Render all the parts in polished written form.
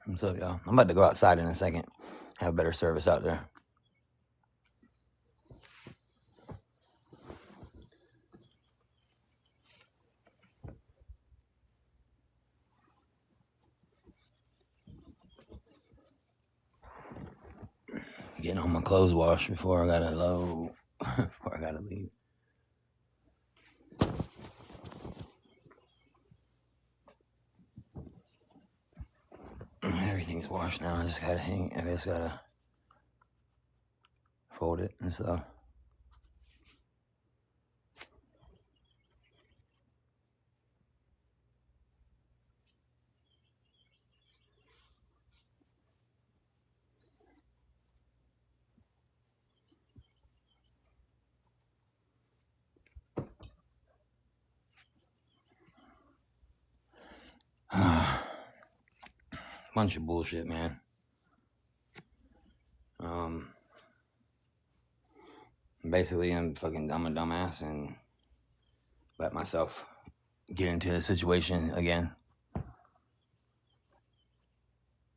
What's up, y'all? I'm about to go outside in a second. Have better service out there. Getting all my clothes washed before I gotta load. Before I gotta leave. Everything's washed now. I just gotta fold it and stuff. Bunch of bullshit, man. Basically, I'm a dumbass and let myself get into the situation again.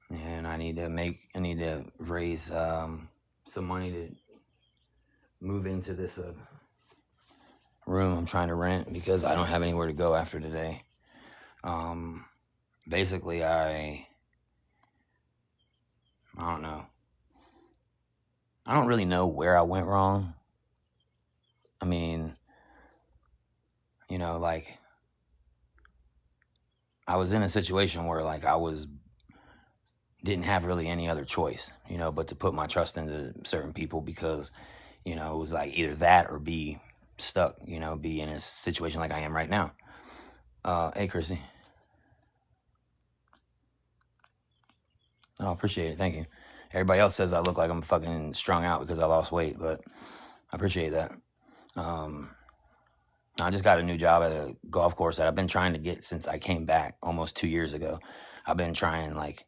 And I need to raise some money to move into this room I'm trying to rent because I don't have anywhere to go after today. Basically, I don't know. I don't really know where I went wrong. I mean, like, I was in a situation where, like, didn't have really any other choice, but to put my trust into certain people because, it was like either that or be stuck, be in a situation like I am right now. Hey, Chrissy. Oh, appreciate it. Thank you. Everybody else says I look like I'm fucking strung out because I lost weight, but I appreciate that. I just got a new job at a golf course that I've been trying to get since I came back almost 2 years ago. I've been trying like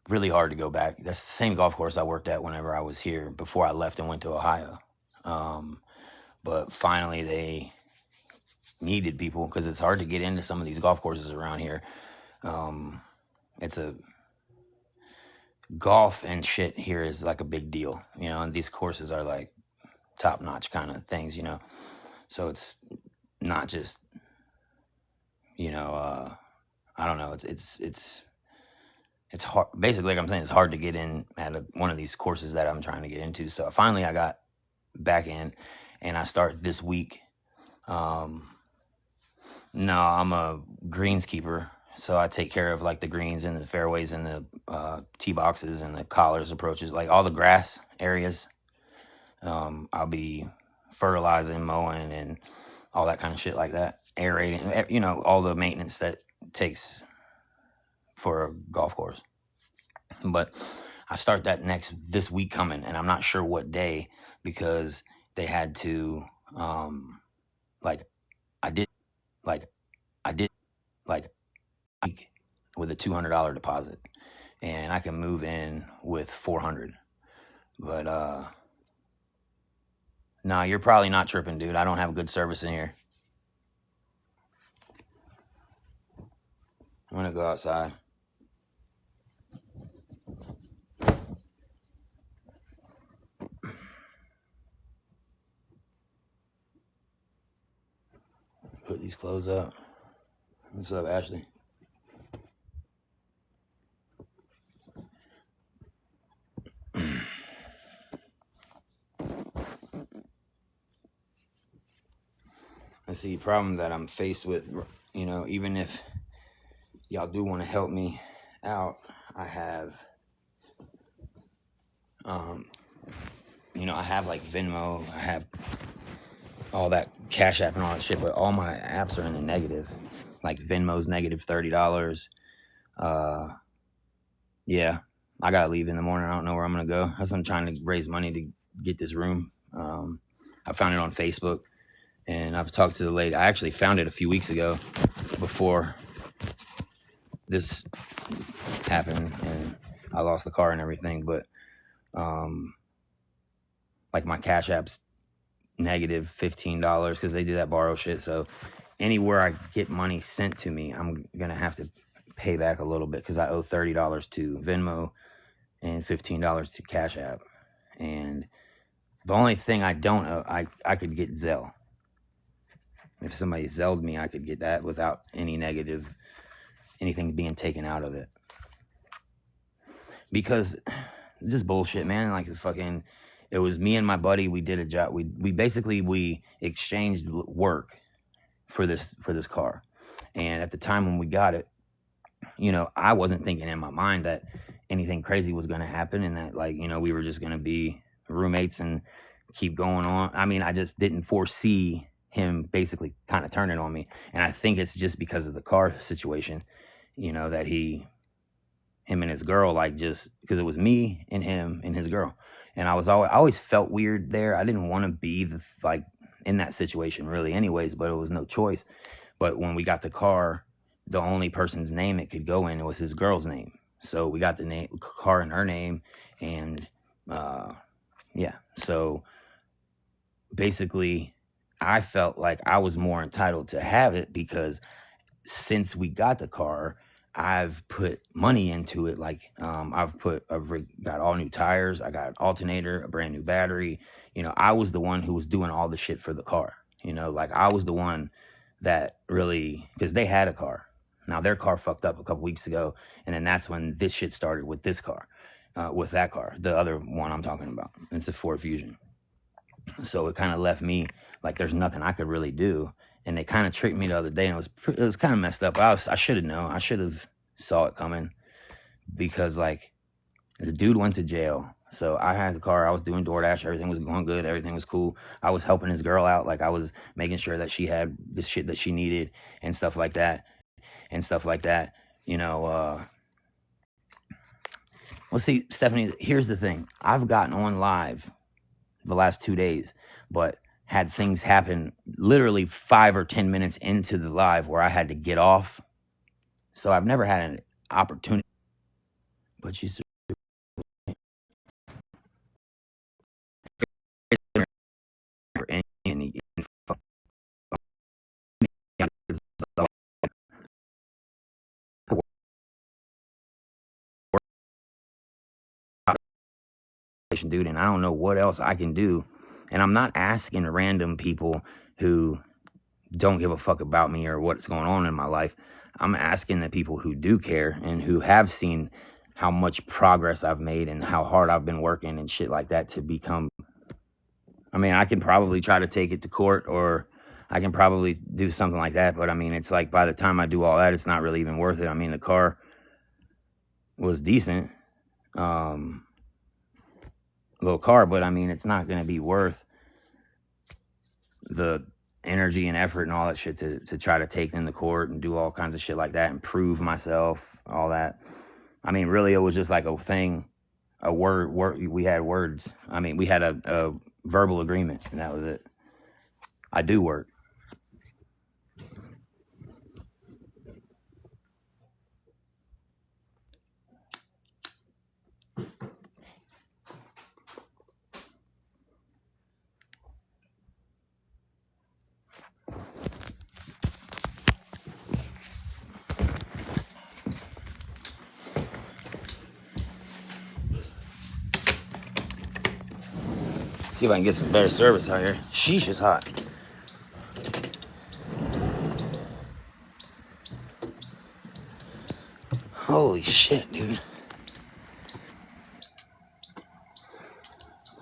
really hard to go back. That's the same golf course I worked at whenever I was here before I left and went to Ohio. But finally they needed people because it's hard to get into some of these golf courses around here. It's a golf and shit here is like a big deal, and these courses are like top notch kind of things, so it's not just, I don't know. It's hard. Basically, like I'm saying, it's hard to get in at one of these courses that I'm trying to get into. So finally I got back in and I start this week. No, I'm a greenskeeper. So I take care of like the greens and the fairways and the tee boxes and the collars, approaches, like all the grass areas. I'll be fertilizing, mowing, and all that kind of shit like that. Aerating, all the maintenance that takes for a golf course. But I start that this week coming, and I'm not sure what day because they had to, like, I did, like, with a $200 deposit, and I can move in with $400. But no, you're probably not tripping, dude. I don't have good service in here. I'm gonna go outside. Put these clothes up. What's up, Ashley? That's the problem that I'm faced with. Even if y'all do want to help me out, I have, I have like Venmo, I have all that Cash App and all that shit, but all my apps are in the negative. Like Venmo's negative $30. Yeah, I gotta leave in the morning. I don't know where I'm gonna go. That's I'm trying to raise money to get this room. I found it on Facebook, and I've talked to the lady. I actually found it a few weeks ago before this happened, and I lost the car and everything. But like my Cash App's negative $15 because they do that borrow shit. So anywhere I get money sent to me, I'm gonna have to pay back a little bit because I owe $30 to Venmo and $15 to Cash App. And the only thing I don't owe, I could get Zelle. If somebody Zelled me, I could get that without any negative, anything being taken out of it. Because just bullshit, man. Like it was me and my buddy. We did a job. We basically we exchanged work for this car. And at the time when we got it, you know, I wasn't thinking in my mind that anything crazy was going to happen, and that, like, you know, we were just going to be roommates and keep going on. I mean, I just didn't foresee him basically kind of turning on me. And I think it's just because of the car situation, you know, that him and his girl, like, just because it was me and him and his girl. And I always felt weird there. I didn't want to be like in that situation really anyways, but it was no choice. But when we got the car, the only person's name it could go in was his girl's name. So we got the car in her name. And yeah, so basically I felt like I was more entitled to have it because since we got the car, I've put money into it. Like, I've got all new tires. I got an alternator, a brand new battery. You know, I was the one who was doing all the shit for the car. You know, like, I was the one that really, because they had a car. Now their car fucked up a couple weeks ago. And then that's when this shit started with this car, with that car, the other one I'm talking about. It's a Ford Fusion. So it kind of left me like there's nothing I could really do. And they kind of tricked me the other day, and it was kind of messed up. I should have known. I should have saw it coming, because like the dude went to jail. So I had the car. I was doing DoorDash. Everything was going good. Everything was cool. I was helping his girl out. Like, I was making sure that she had the shit that she needed and stuff like that. You know, well, see, Stephanie, here's the thing. I've gotten on live the last 2 days, but had things happen literally 5 or 10 minutes into the live where I had to get off. So I've never had an opportunity. But you dude, and I don't know what else I can do. And I'm not asking random people who don't give a fuck about me or what's going on in my life. I'm asking the people who do care and who have seen how much progress I've made and how hard I've been working and shit like that to become. I mean, I can probably try to take it to court, or I can probably do something like that. But I mean, it's like by the time I do all that, it's not really even worth it. I mean, the car was decent, little car, but I mean, it's not going to be worth the energy and effort and all that shit to try to take them to court and do all kinds of shit like that and prove myself, all that. I mean, really, it was just like a thing, a word. We had words. I mean, we had a verbal agreement, and that was it. I do work. See if I can get some better service out here. Sheesh is hot. Holy shit, dude.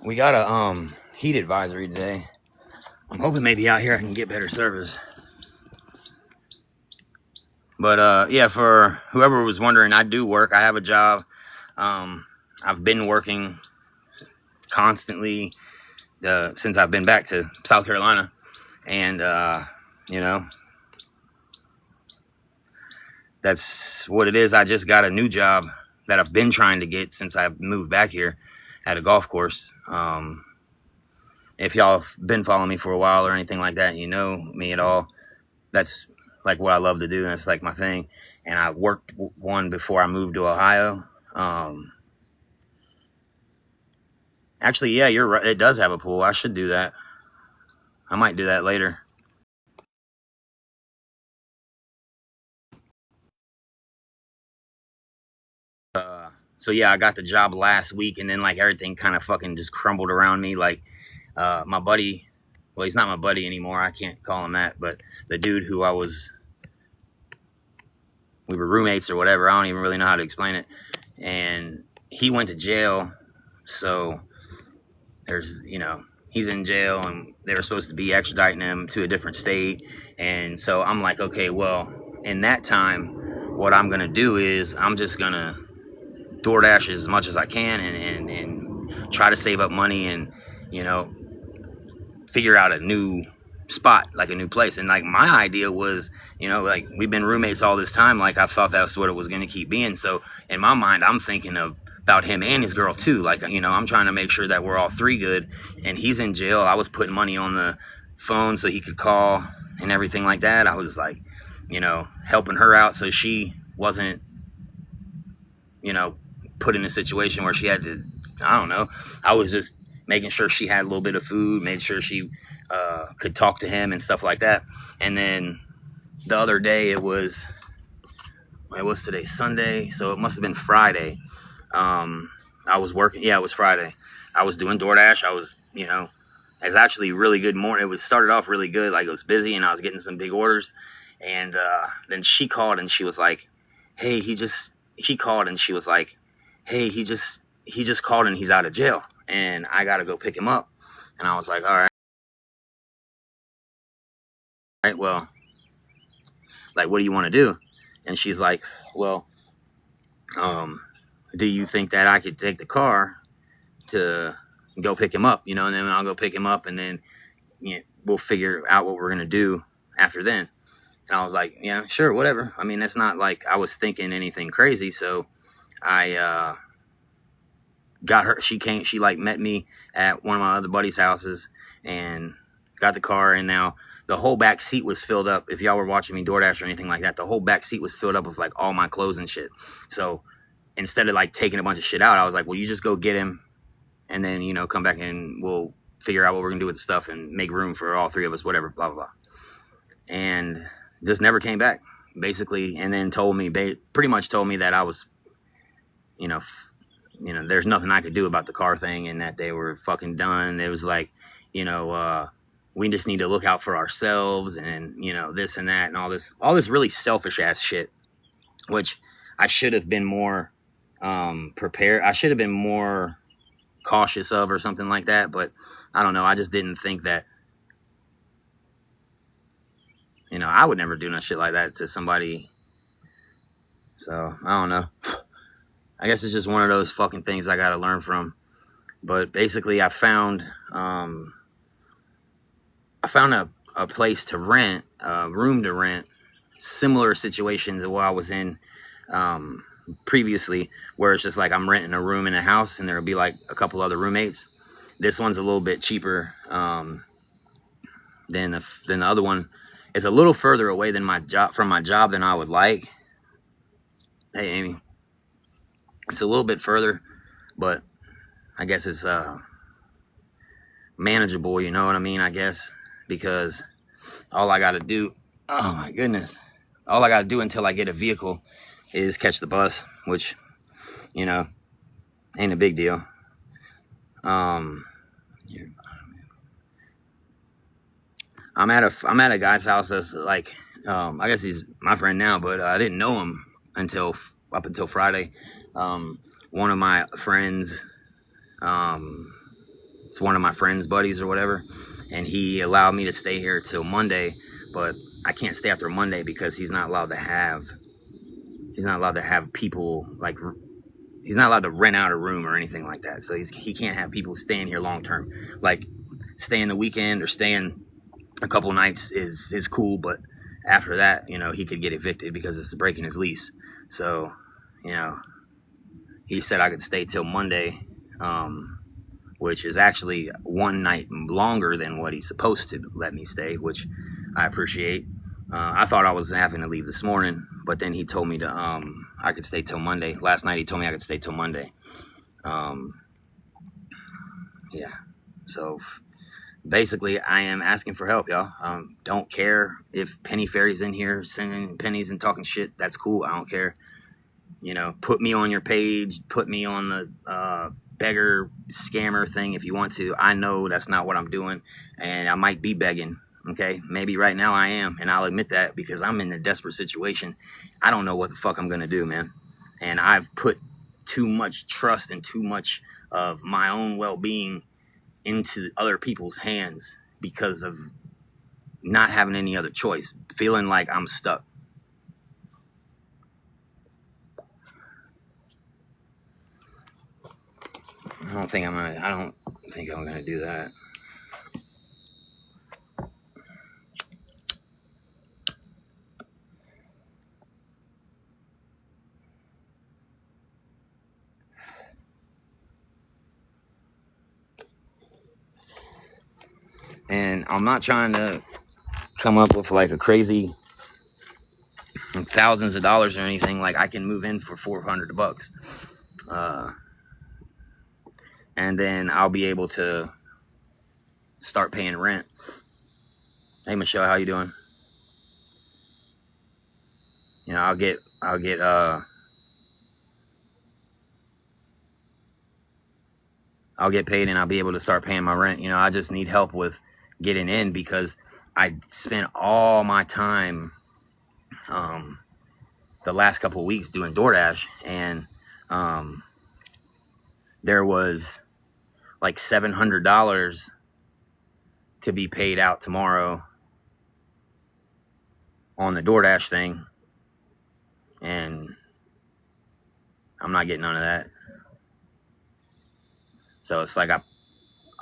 We got a heat advisory today. I'm hoping maybe out here I can get better service. But yeah, for whoever was wondering, I do work. I have a job. I've been working constantly since I've been back to South Carolina. And, you know, that's what it is. I just got a new job that I've been trying to get since I moved back here at a golf course. If y'all have been following me for a while or anything like that, you know me at all, that's like what I love to do. That's like my thing. And I worked one before I moved to Ohio. Actually, yeah, you're right. It does have a pool. I should do that. I might do that later. So yeah, I got the job last week, and then like everything kind of fucking just crumbled around me. Like my buddy, well, he's not my buddy anymore. I can't call him that, but the dude who we were roommates or whatever. I don't even really know how to explain it. And he went to jail, so there's, he's in jail, and they were supposed to be extraditing him to a different state. And so I'm like, okay, well, in that time, what I'm gonna do is I'm just gonna DoorDash as much as I can and try to save up money and, figure out a new spot, like a new place. And like my idea was, like we've been roommates all this time. Like I thought that's what it was going to keep being. So in my mind, I'm thinking about him and his girl too. Like, I'm trying to make sure that we're all three good, and he's in jail. I was putting money on the phone so he could call and everything like that. I was like, helping her out so she wasn't, put in a situation where she had to, I don't know. I was just making sure she had a little bit of food, made sure she could talk to him and stuff like that. And then the other day what's today? Sunday. So it must have been Friday. I was working. Yeah, it was Friday. I was doing DoorDash. I was, it was actually really good morning. It started off really good. Like it was busy and I was getting some big orders. And then she called and she was like, hey, he just called and he's out of jail and I got to go pick him up. And I was like, all right, well, like, what do you want to do? And she's like, well, do you think that I could take the car to go pick him up, and then I'll go pick him up and then we'll figure out what we're going to do after then. And I was like, yeah, sure, whatever. I mean, it's not like I was thinking anything crazy. So I got her. She met me at one of my other buddies' houses and got the car. And now the whole back seat was filled up. If y'all were watching me DoorDash or anything like that, the whole back seat was filled up with like all my clothes and shit. So instead of like taking a bunch of shit out, I was like, well, you just go get him and then, come back and we'll figure out what we're going to do with the stuff and make room for all three of us, whatever, blah, blah, blah. And just never came back, basically. And then pretty much told me that I was, there's nothing I could do about the car thing and that they were fucking done. It was like, we just need to look out for ourselves and, this and that and all this really selfish ass shit, which I should have been more prepared. I should have been more cautious of or something like that. But I don't know. I just didn't think that, I would never do no shit like that to somebody. So I don't know. I guess it's just one of those fucking things I got to learn from. But basically I found a place to rent, a room to rent, similar situations to what I was in previously, where it's just like I'm renting a room in a house and there'll be like a couple other roommates. This one's a little bit cheaper than the other one. It's a little further away than my job than I would like. Hey, Amy. It's a little bit further, but I guess it's manageable, you know what I mean, I guess, because all I got to do, oh my goodness, all I got to do until I get a vehicle is catch the bus, which, ain't a big deal. I'm at a guy's house that's like, I guess he's my friend now, but I didn't know him up until Friday. One of my friends, it's one of my friends' buddies or whatever, and he allowed me to stay here till Monday, but I can't stay after Monday because he's not allowed to have people, like, he's not allowed to rent out a room or anything like that. So he can't have people staying here long term. Like staying the weekend or staying a couple nights is cool, but after that, he could get evicted because it's breaking his lease. So, he said I could stay till Monday, which is actually one night longer than what he's supposed to let me stay, which I appreciate. I thought I was having to leave this morning, but then he told me I could stay till Monday. Last night he told me I could stay till Monday. Yeah. So basically I am asking for help, y'all. Don't care if Penny Fairy's in here sending pennies and talking shit. That's cool. I don't care. You know, put me on your page, put me on the beggar scammer thing if you want to. I know that's not what I'm doing, and I might be begging. Okay, maybe right now I am, and I'll admit that because I'm in a desperate situation. I don't know what the fuck I'm gonna do, man, and I've put too much trust and too much of my own well-being into other people's hands because of not having any other choice, feeling like I'm stuck. I don't think I'm gonna do that. And I'm not trying to come up with like a crazy thousands of dollars or anything. Like I can move in for $400, and then I'll be able to start paying rent. Hey Michelle, how you doing? You know, I'll get paid and I'll be able to start paying my rent. You know, I just need help with getting in because I spent all my time um, the last couple of weeks doing DoorDash, and um, there was like $700 to be paid out tomorrow on the DoorDash thing, and I'm not getting none of that. So it's like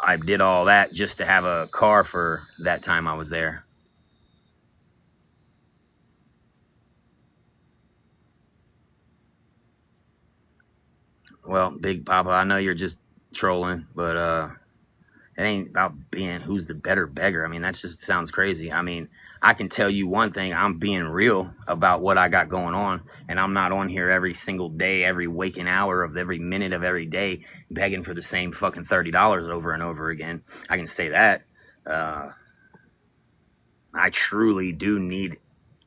I did all that just to have a car for that time I was there. Well, Big Papa, I know you're just trolling, but it ain't about being who's the better beggar. I mean, that just sounds crazy. I mean, I can tell you one thing, I'm being real about what I got going on, and I'm not on here every single day, every waking hour of every minute of every day begging for the same fucking $30 over and over again. I can say that. Uh, I truly do need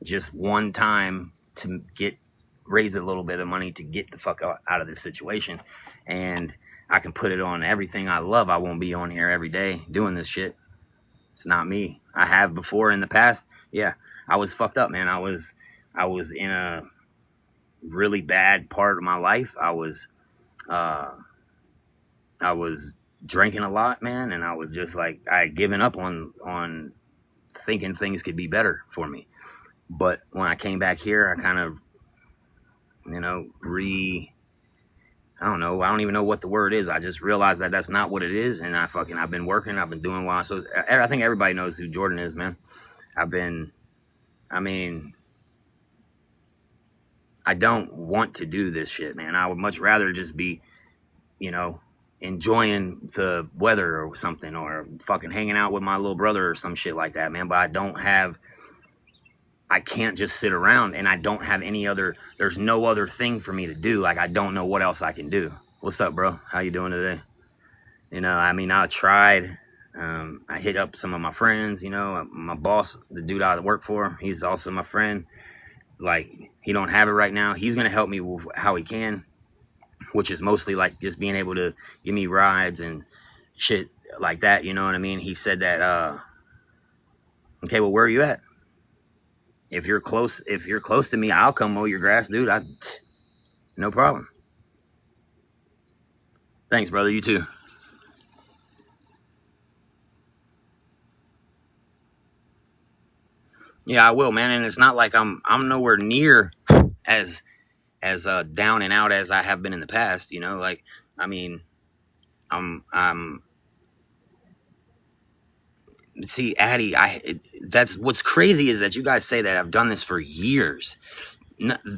just one time to raise a little bit of money to get the fuck out of this situation, and I can put it on everything I love. I won't be on here every day doing this shit. It's not me. I have before in the past. Yeah, I was fucked up, man. I was in a really bad part of my life. Uh I was drinking a lot, man, and I was just like I had given up on thinking things could be better for me. But when I came back here, I kind of, you know, I don't know. I don't even know what the word is. I just realized that that's not what it is. And I've been working. I've been doing what I'm supposed to. I think everybody knows who Jordan is, man. I mean, I don't want to do this shit, man. I would much rather just be, you know, enjoying the weather or something, or fucking hanging out with my little brother or some shit like that, man. But I can't just sit around, and I don't have there's no other thing for me to do. Like, I don't know what else I can do. What's up, bro? How you doing today? You know, I mean, I tried. I hit up some of my friends, you know, my boss, the dude I work for, he's also my friend. Like, he don't have it right now. He's going to help me with how he can, which is mostly like just being able to give me rides and shit like that. You know what I mean? He said that, okay, well, where are you at? If you're close to me, I'll come mow your grass, dude. No problem. Thanks, brother. You too. Yeah, I will, man. And it's not like I'm nowhere near as down and out as I have been in the past. You know, like, I mean, I'm see, Addie. That's what's crazy is that you guys say that I've done this for years.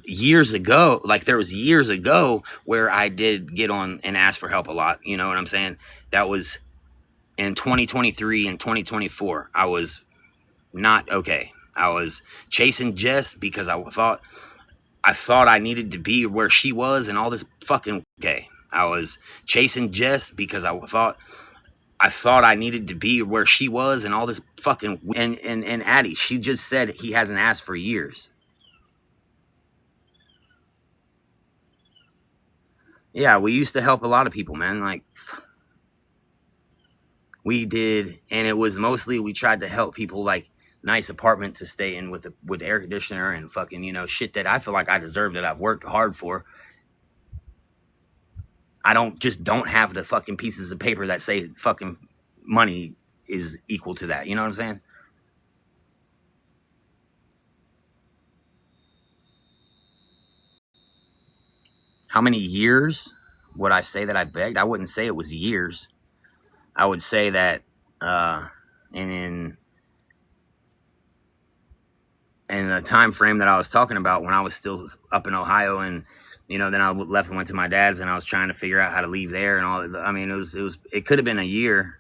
Years ago, like there was years ago where I did get on and ask for help a lot. You know what I'm saying? That was in 2023 and 2024. I was not okay. I was chasing Jess because I thought I needed to be where she was and all this fucking okay. I was chasing Jess because I thought I needed to be where she was and all this fucking and Addie, she just said he hasn't asked for years. Yeah, we used to help a lot of people, man. Like, we did, and it was mostly we tried to help people like nice apartment to stay in with air conditioner and fucking, you know, shit that I feel like I deserve, that I've worked hard for. I don't have the fucking pieces of paper that say fucking money is equal to that. You know what I'm saying? How many years would I say that I begged? I wouldn't say it was years. I would say that uh in in the time frame that I was talking about, when I was still up in Ohio, and you know, then I left and went to my dad's, and I was trying to figure out how to leave there and all. I mean, it could have been a year,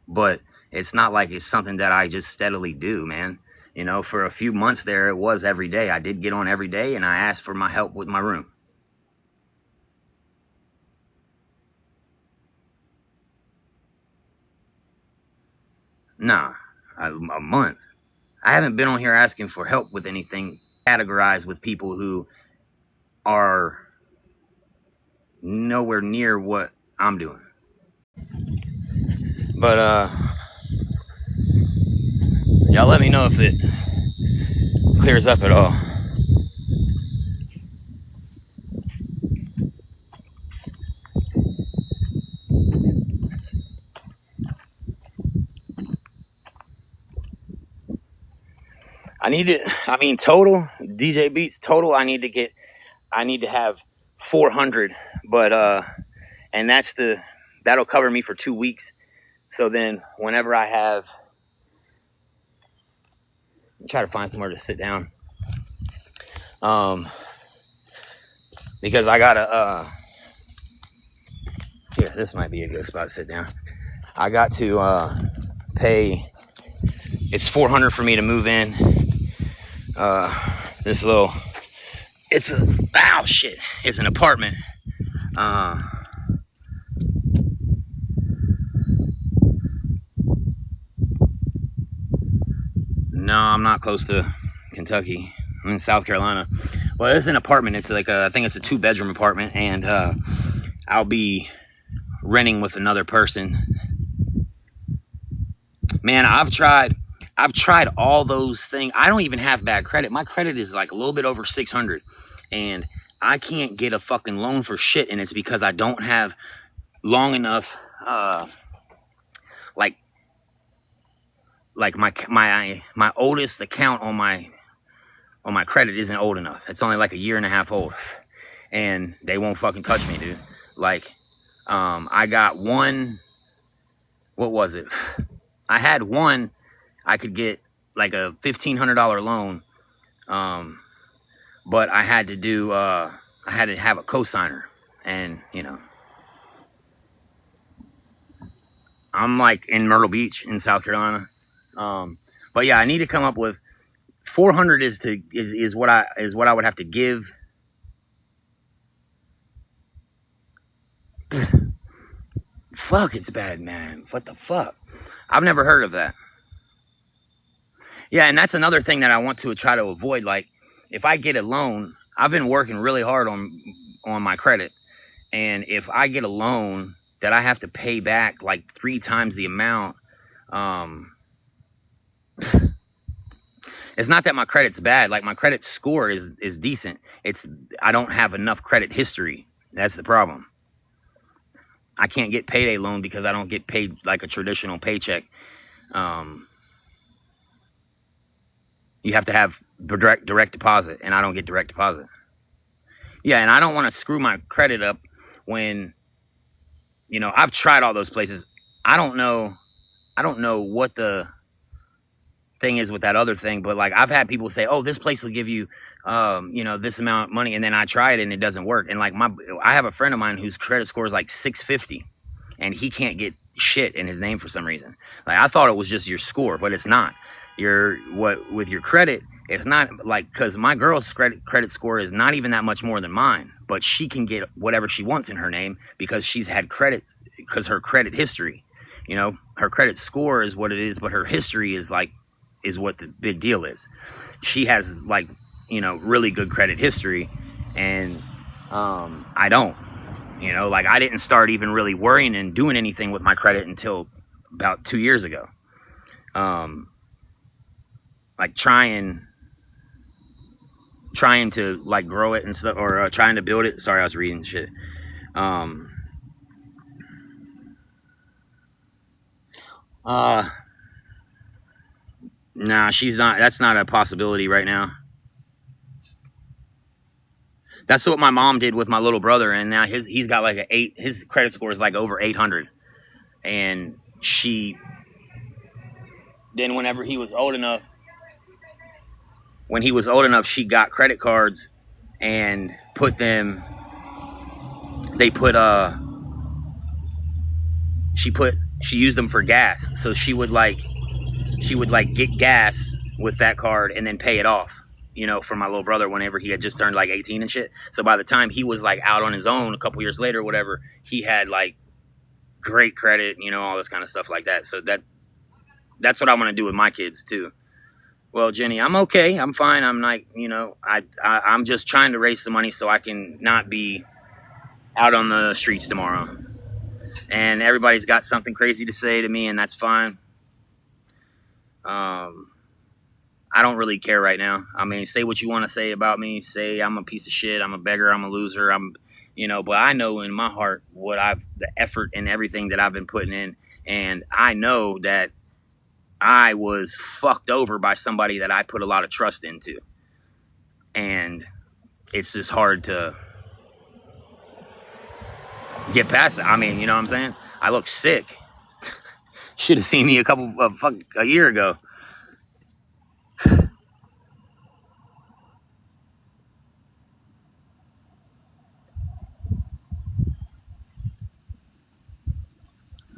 but it's not like it's something that I just steadily do, man. You know, for a few months there, it was every day. I did get on every day, and I asked for my help with my room. Nah, a month. I haven't been on here asking for help with anything categorized with people who are nowhere near what I'm doing. But y'all let me know if it clears up at all. I need to, I mean, total DJ Beats total. I need to have 400, but and that'll cover me for 2 weeks. So then, whenever I have, try to find somewhere to sit down, um, because I gotta, here, this might be a good spot to sit down. I got to pay. It's 400 for me to move in. This little, it's a, ow shit, it's an apartment. No, I'm not close to Kentucky. I'm in South Carolina. Well, it's an apartment. It's like I think it's a 2-bedroom apartment, and I'll be renting with another person. Man, I've tried all those things. I don't even have bad credit. My credit is like a little bit over 600, and I can't get a fucking loan for shit. And it's because I don't have long enough, like my oldest account on my credit isn't old enough. It's only like a year and a half old, and they won't fucking touch me, dude. Like, I got one. What was it? I had one. I could get like a $1,500 loan, but I had to do. I had to have a cosigner, and you know, I'm like in Myrtle Beach in South Carolina. But yeah, I need to come up with 400 is what I would have to give. Fuck, it's bad, man. What the fuck? I've never heard of that. Yeah, and that's another thing that I want to try to avoid. Like, if I get a loan, I've been working really hard on my credit, and if I get a loan that I have to pay back like 3 times the amount, it's not that my credit's bad. Like, my credit score is decent. It's I don't have enough credit history. That's the problem. I can't get payday loan because I don't get paid like a traditional paycheck. You have to have direct deposit, and I don't get direct deposit. Yeah, and I don't want to screw my credit up when, you know, I've tried all those places. I don't know what the thing is with that other thing, but like, I've had people say, "Oh, this place will give you, you know, this amount of money," and then I try it and it doesn't work. And like, I have a friend of mine whose credit score is like 650, and he can't get shit in his name for some reason. Like, I thought it was just your score, but it's not. With your credit, it's not like, because my girl's credit score is not even that much more than mine, but she can get whatever she wants in her name because she's had credit, because her credit history, you know, her credit score is what it is, but her history is what the big deal is. She has, like, you know, really good credit history, and I don't. You know, like I didn't start even really worrying and doing anything with my credit until about 2 years ago. Like trying to like grow it and stuff, or trying to build it. Sorry, I was reading shit. Nah, she's not. That's not a possibility right now. That's what my mom did with my little brother, and now he's got like his credit score is like over 800, and then whenever he was old enough, she got credit cards and put them. She used them for gas, so she would get gas with that card and then pay it off, you know, for my little brother whenever he had just turned like 18 and shit. So by the time he was like out on his own a couple years later or whatever, he had like great credit, you know, all this kind of stuff like that. So that's what I want to do with my kids too. Well, Jenny, I'm okay. I'm fine. I'm like, you know, I'm just trying to raise some money so I can not be out on the streets tomorrow. And everybody's got something crazy to say to me, and that's fine. I don't really care right now. I mean, say what you want to say about me. Say I'm a piece of shit. I'm a beggar. I'm a loser. But I know in my heart the effort and everything that I've been putting in. And I know that I was fucked over by somebody that I put a lot of trust into. And it's just hard to get past it. I mean, you know what I'm saying? I look sick. Should have seen me a year ago.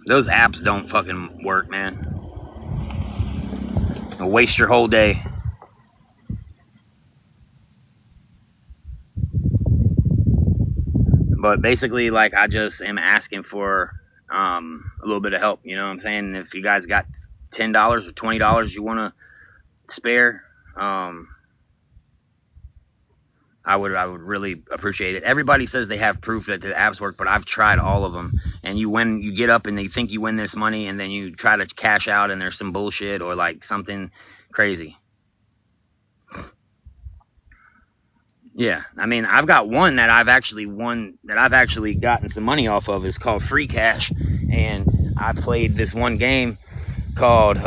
Those apps don't fucking work, man. They'll waste your whole day. But basically, like, I just am asking for a little bit of help. You know what I'm saying? If you guys got $10 or $20 you want to spare, I would really appreciate it. Everybody says they have proof that the apps work, but I've tried all of them. And you get up and you think you win this money, and then you try to cash out, and there's some bullshit or like something crazy. Yeah, I mean, I've got one that I've actually gotten some money off of. It's called Free Cash, and I played this one game called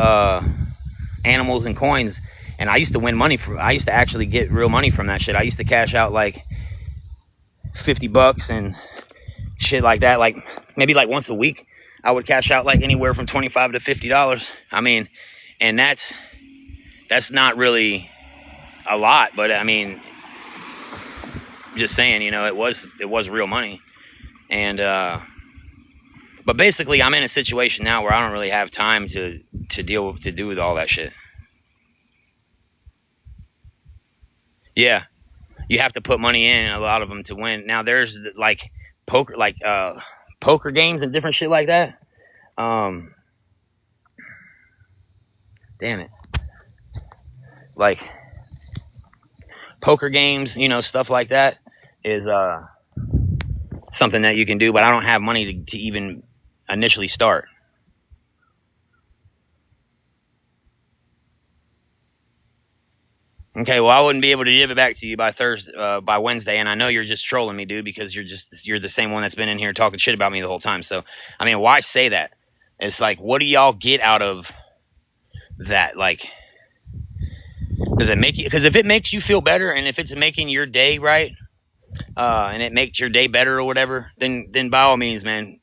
Animals and Coins, and I used to win money I used to actually get real money from that shit. I used to cash out like $50 and shit like that. Like maybe like once a week, I would cash out like anywhere from $25 to $50. I mean, and that's not really a lot, but I mean, just saying, you know, it was real money. And but basically I'm in a situation now where I don't really have time to do with all that shit. Yeah, you have to put money in a lot of them to win. Now there's like poker games and different shit like that. Damn it. Like poker games, you know, stuff like that is something that you can do, but I don't have money to even initially start. Okay, well, I wouldn't be able to give it back to you by Wednesday, and I know you're just trolling me, dude, because you're the same one that's been in here talking shit about me the whole time. So, I mean, why say that? It's like, what do y'all get out of that? Like, does it make you? Because if it makes you feel better, and if it's making your day right, and it makes your day better or whatever, then by all means, man,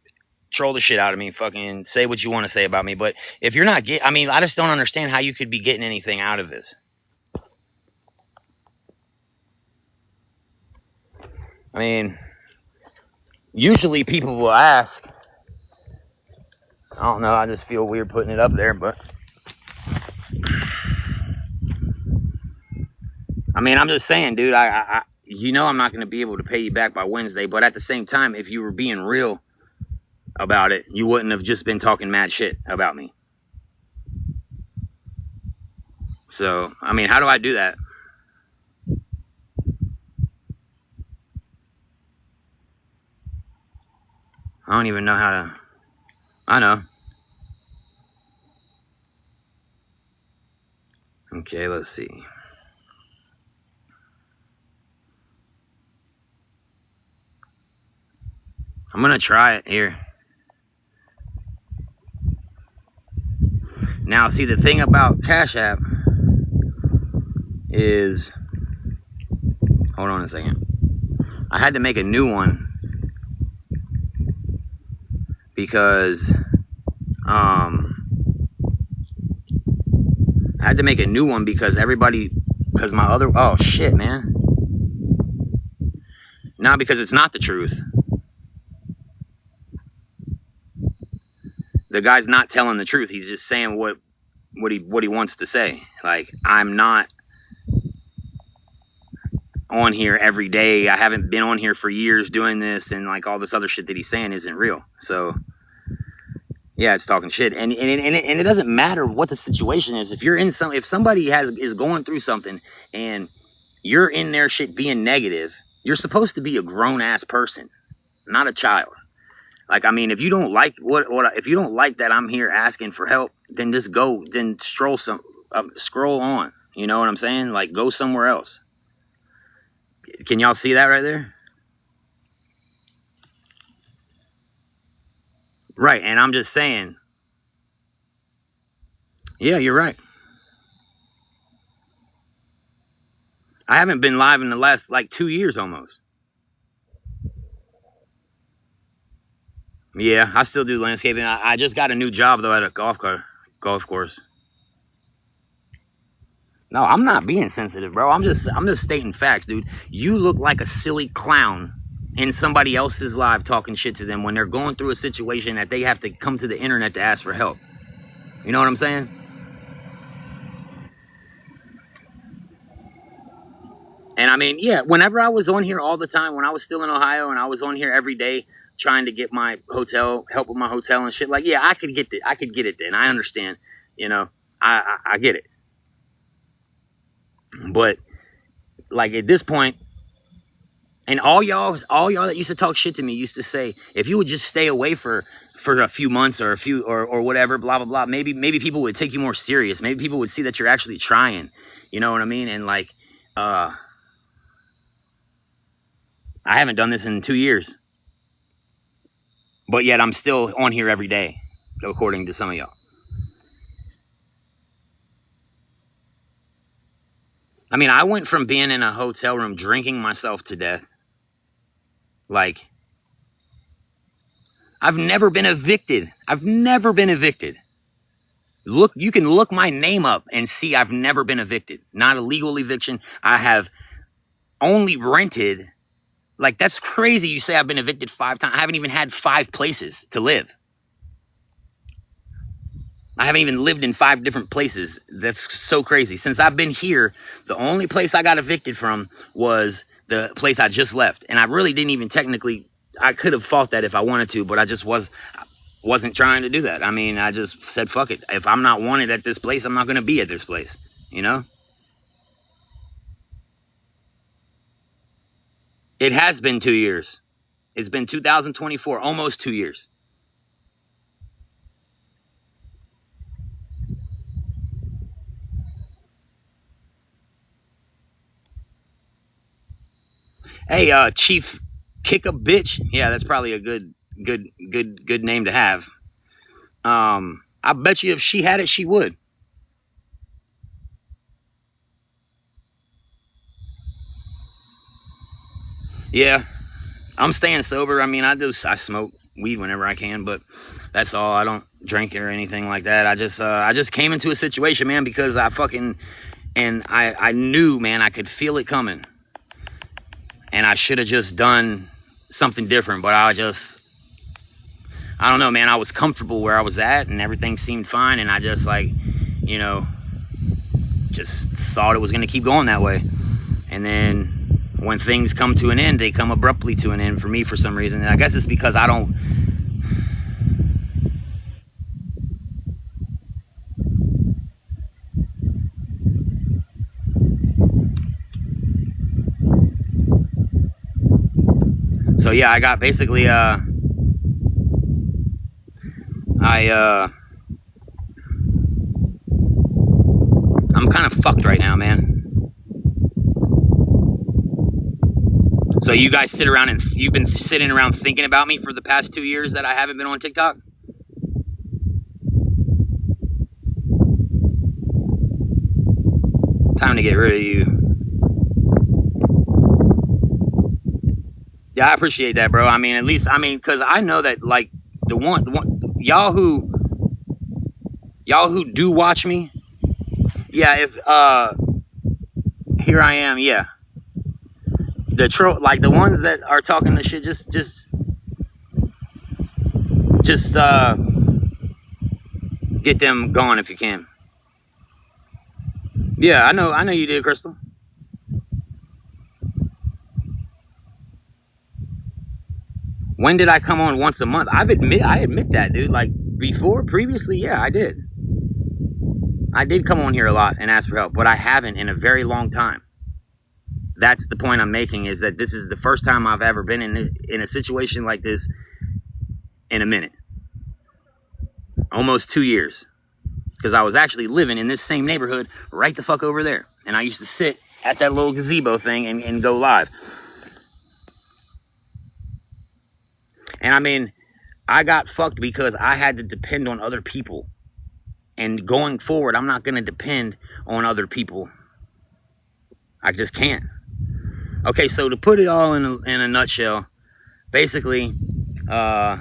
troll the shit out of me. Fucking say what you want to say about me. But if you're not I mean, I just don't understand how you could be getting anything out of this. I mean, usually people will ask. I don't know. I just feel weird putting it up there, but I mean, I'm just saying, dude. I you know, I'm not going to be able to pay you back by Wednesday, but at the same time, if you were being real about it, you wouldn't have just been talking mad shit about me. So, I mean, how do I do that? don't even know how to. I know. Okay, let's see. I'm gonna try it here. Now, see, the thing about Cash App is, hold on a second. I had to make a new one because because my other, oh shit, man. Not because it's not the truth. The guy's not telling the truth. He's just saying what he wants to say. Like, I'm not on here every day. I haven't been on here for years doing this, and like all this other shit that he's saying isn't real. So yeah, it's talking shit. And it doesn't matter what the situation is. If you're in if somebody is going through something and you're in their shit being negative, you're supposed to be a grown ass person, not a child. Like, I mean, if you don't like if you don't like that I'm here asking for help, then just go, then scroll on. You know what I'm saying? Like, go somewhere else. Can y'all see that right there? Right, and I'm just saying. Yeah, you're right. I haven't been live in the last, like, 2 years almost. Yeah, I still do landscaping. I just got a new job, though, at a golf course. No, I'm not being sensitive, bro. I'm just stating facts, dude. You look like a silly clown in somebody else's live talking shit to them when they're going through a situation that they have to come to the internet to ask for help. You know what I'm saying? And I mean, yeah, whenever I was on here all the time, when I was still in Ohio and I was on here every day trying to get my hotel, help with my hotel and shit, like, yeah, I could get it then. I understand, you know, I get it. But like, at this point, and all y'all that used to talk shit to me used to say, if you would just stay away for a few months or or whatever, blah blah blah, maybe people would take you more serious. Maybe people would see that you're actually trying. You know what I mean? And like, I haven't done this in 2 years, but yet I'm still on here every day, according to some of y'all. I mean, I went from being in a hotel room drinking myself to death. Like, I've never been evicted. Look, you can look my name up and see I've never been evicted. Not a legal eviction. I have only rented. Like, that's crazy. You say I've been evicted 5 times. I haven't even had 5 places to live. I haven't even lived in 5 different places. That's so crazy. Since I've been here, the only place I got evicted from was the place I just left. And I really didn't even technically, I could have fought that if I wanted to, but I just wasn't trying to do that. I mean, I just said, fuck it. If I'm not wanted at this place, I'm not going to be at this place, you know? It has been 2 years. It's been 2024, almost 2 years. Hey, Chief Kick a Bitch. Yeah, that's probably a good name to have. I bet you if she had it, she would. Yeah, I'm staying sober. I mean, I smoke weed whenever I can, but that's all. I don't drink or anything like that. I just came into a situation, man, because I knew, man, I could feel it coming. And I should have just done something different, but I don't know, man. I was comfortable where I was at and everything seemed fine. And I just, like, you know, just thought it was going to keep going that way. And then when things come to an end, they come abruptly to an end for me for some reason. And I guess it's because I don't. So yeah, I got basically, I'm kind of fucked right now, man. So you guys sit around and you've been sitting around thinking about me for the past 2 years that I haven't been on TikTok? Time to get rid of you. Yeah, I appreciate that, bro. I mean, at least, I mean, because I know that, like, the one, y'all who do watch me, yeah, if, here I am, yeah. The like, the ones that are talking the shit, just, get them going if you can. Yeah, I know you did, Crystal. When did I come on once a month? I admit that, dude. Like, previously, yeah, I did. I did come on here a lot and ask for help, but I haven't in a very long time. That's the point I'm making, is that this is the first time I've ever been in a situation like this in a minute. Almost 2 years. Because I was actually living in this same neighborhood right the fuck over there. And I used to sit at that little gazebo thing and go live. And I mean, I got fucked because I had to depend on other people. And going forward, I'm not going to depend on other people. I just can't. Okay, so to put it all in a nutshell, basically, I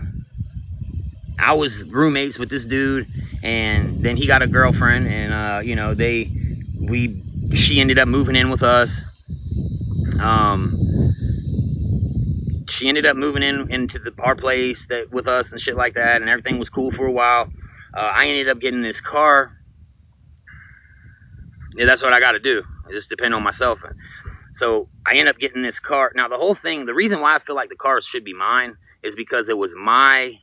was roommates with this dude, and then he got a girlfriend, and you know, she ended up moving in with us. She ended up moving into our place with us and shit like that, and everything was cool for a while. I ended up getting this car. Yeah, that's what I got to do. I just depend on myself. So I end up getting this car. Now, the whole thing, the reason why I feel like the car should be mine is because it was my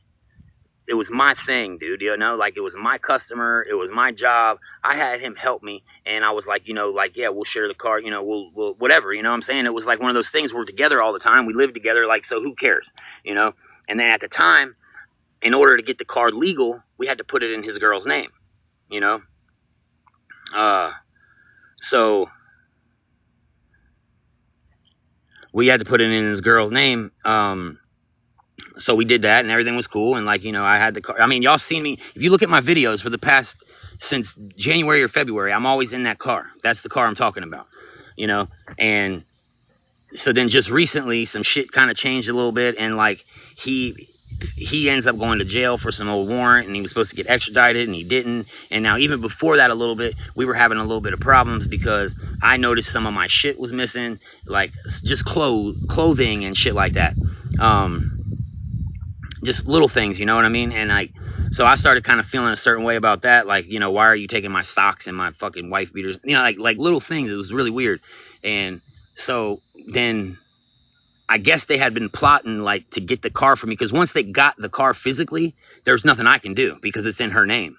thing, dude. You know, like, it was my customer. It was my job. I had him help me. And I was like, you know, like, yeah, we'll share the car. You know, we'll whatever. You know what I'm saying? It was like one of those things, we're together all the time. We live together. Like, so who cares? You know? And then at the time, in order to get the car legal, we had to put it in his girl's name. You know? So we had to put it in his girl's name. So we did that, and everything was cool. And, like, you know, I had the car. I mean, y'all seen me. If you look at my videos for the past, since January or February, I'm always in that car. That's the car I'm talking about, you know? And so then just recently, some shit kind of changed a little bit. And, like, he ends up going to jail for some old warrant, and he was supposed to get extradited, and he didn't. And now, even before that a little bit, we were having a little bit of problems because I noticed some of my shit was missing, like just clothing and shit like that. Just little things, you know what I mean? And so I started kind of feeling a certain way about that. Like, you know, why are you taking my socks and my fucking wife beaters? You know, like little things. It was really weird. And so then I guess they had been plotting, like, to get the car from me, because once they got the car physically, there's nothing I can do because it's in her name,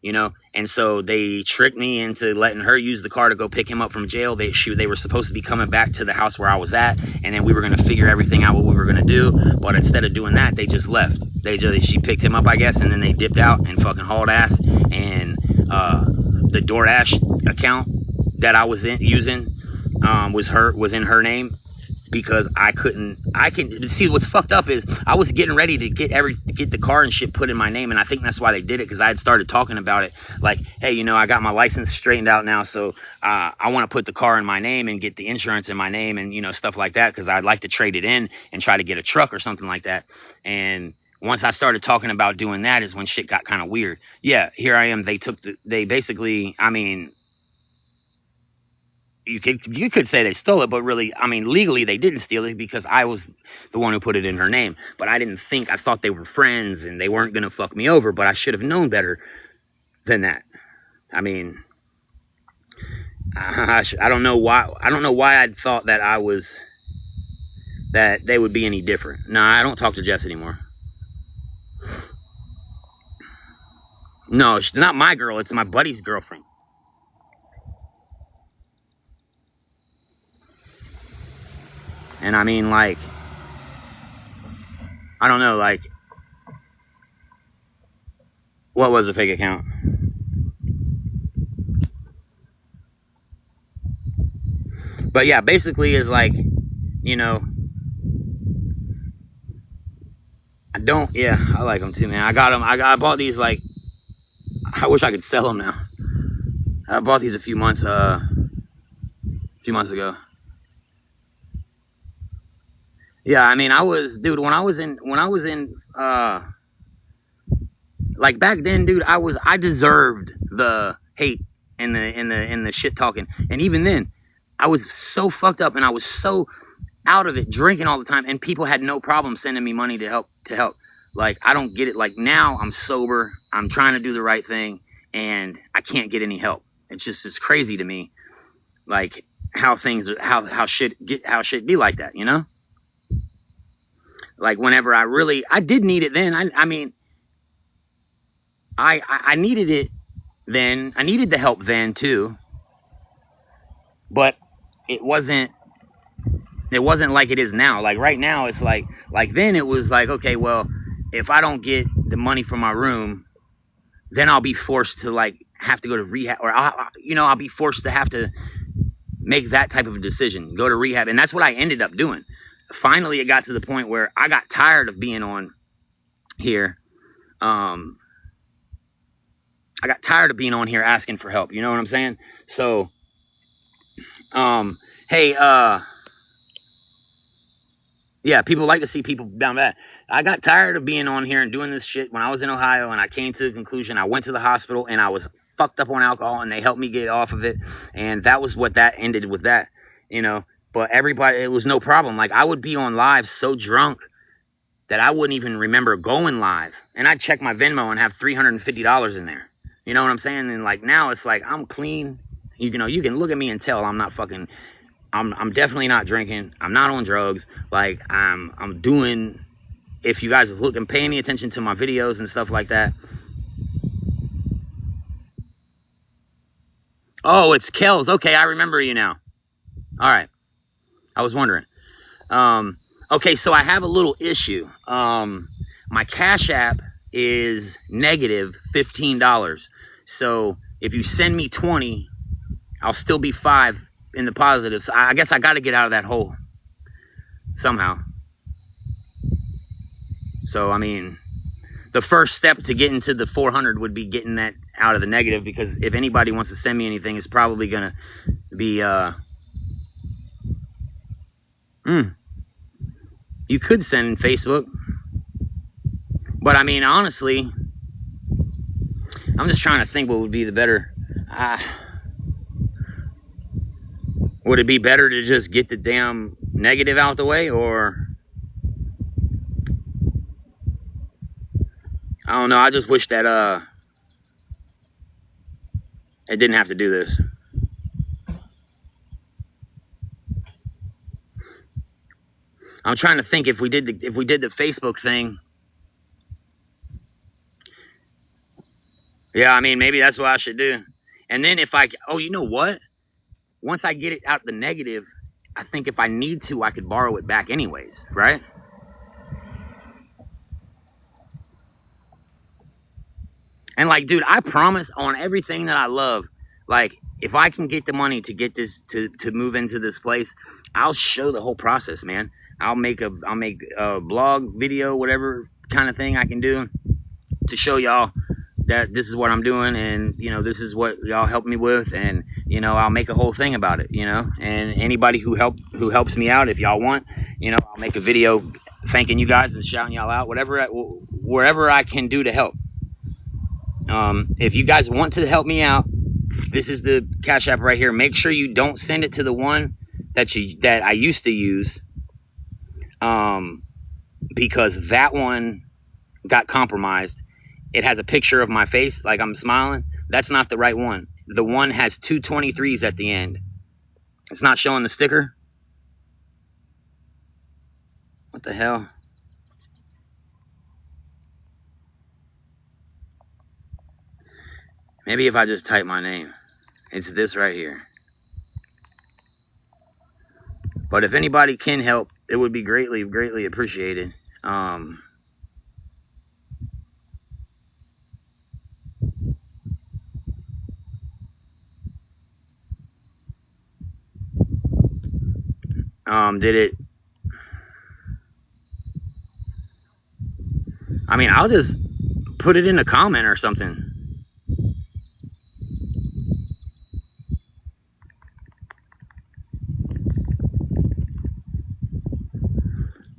you know? And so they tricked me into letting her use the car to go pick him up from jail. They were supposed to be coming back to the house where I was at, and then we were going to figure everything out, what we were going to do. But instead of doing that, they just left. She picked him up, I guess, and then they dipped out and fucking hauled ass. And the DoorDash account that I was using was in her name, because I can see what's fucked up is I was getting ready to get the car and shit put in my name. And I think that's why they did it, because I had started talking about it, like, hey, you know, I got my license straightened out now, so I want to put the car in my name and get the insurance in my name, and, you know, stuff like that, because I'd like to trade it in and try to get a truck or something like that. And once I started talking about doing that is when shit got kind of weird. Yeah, here I am. They basically, I mean, you could say they stole it, but really, I mean, legally they didn't steal it, because I was the one who put it in her name. But I thought they were friends and they weren't going to fuck me over, but I should have known better than that. I mean, I don't know why I thought that that they would be any different. No, I don't talk to Jess anymore. No, she's not my girl. It's my buddy's girlfriend. And I mean, like, I don't know, like, What was a fake account? But yeah, basically is like, you know, I don't. Yeah, I like them too, man. I got them. I bought these like. I wish I could sell them now. I bought these a few months ago. Yeah, I mean, dude, when I was in, like back then, dude, I deserved the hate and the shit talking, and even then, I was so fucked up, and I was so out of it, drinking all the time, and people had no problem sending me money to help. Like, I don't get it. Like, now I'm sober, I'm trying to do the right thing, and I can't get any help. It's crazy to me, like how things how shit be like that, you know? Like whenever I did need it then. I mean, I needed it then. I needed the help then too, but it wasn't like it is now. Like right now, it's like then it was like, okay, well, if I don't get the money for my room, then I'll be forced to like have to go to rehab, or I'll be forced to have to make that type of a decision, go to rehab. And that's what I ended up doing. Finally, it got to the point where I got tired of being on here. I got tired of being on here asking for help. You know what I'm saying? So, hey, yeah, people like to see people down bad. I got tired of being on here and doing this shit when I was in Ohio, and I came to the conclusion. I went to the hospital and I was fucked up on alcohol, and they helped me get off of it. And that was what that ended with that, you know. But everybody, it was no problem. Like, I would be on live so drunk that I wouldn't even remember going live. And I'd check my Venmo and have $350 in there. You know what I'm saying? And like now it's like I'm clean. You know, you can look at me and tell I'm not fucking, I'm definitely not drinking. I'm not on drugs. Like I'm doing, if you guys look and pay any attention to my videos and stuff like that. Oh, it's Kells. Okay, I remember you now. All right. I was wondering. Okay, so I have a little issue. My Cash App is negative $15. So if you send me 20, I'll still be 5 in the positive. So I guess I got to get out of that hole somehow. So, I mean, the first step to getting to the 400 would be getting that out of the negative, because if anybody wants to send me anything, it's probably going to be, you could send Facebook. But I mean, honestly, I'm just trying to think what would be the better. Would it be better to just get the damn negative out the way, or I don't know. I just wish that it didn't have to do this. I'm trying to think if we did the Facebook thing. Yeah, I mean, maybe that's what I should do. And then you know what? Once I get it out the negative, I think if I need to, I could borrow it back anyways, right? And like, dude, I promise on everything that I love, like, if I can get the money to get this, to move into this place, I'll show the whole process, man. I'll make a blog video, whatever kind of thing I can do to show y'all that this is what I'm doing, and you know, this is what y'all help me with, and you know, I'll make a whole thing about it, you know. And anybody who helps me out, if y'all want, you know, I'll make a video thanking you guys and shouting y'all out, wherever I can do to help. If you guys want to help me out, this is the Cash App right here. Make sure you don't send it to the one that I used to use, because that one got compromised. It has a picture of my face, like I'm smiling. That's not the right one. The one has 2 23s at the end. It's not showing the sticker. What the hell? Maybe if I just type my name. It's this right here. But if anybody can help, it would be greatly, greatly appreciated. Did it? I mean, I'll just put it in a comment or something.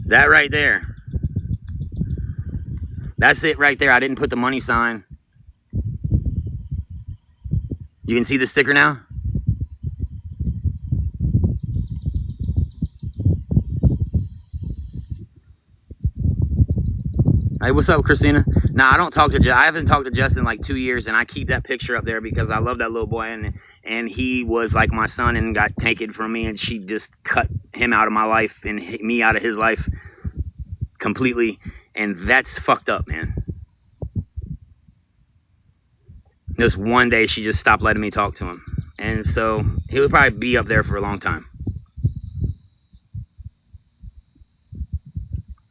That right there. That's it right there. I didn't put the money sign. You can see the sticker now? Hey, what's up, Christina? Nah, I don't talk to I haven't talked to Justin in like 2 years, and I keep that picture up there because I love that little boy, and he was like my son and got taken from me, and she just cut him out of my life and me out of his life completely, and that's fucked up, man. Just one day she just stopped letting me talk to him, and so he would probably be up there for a long time.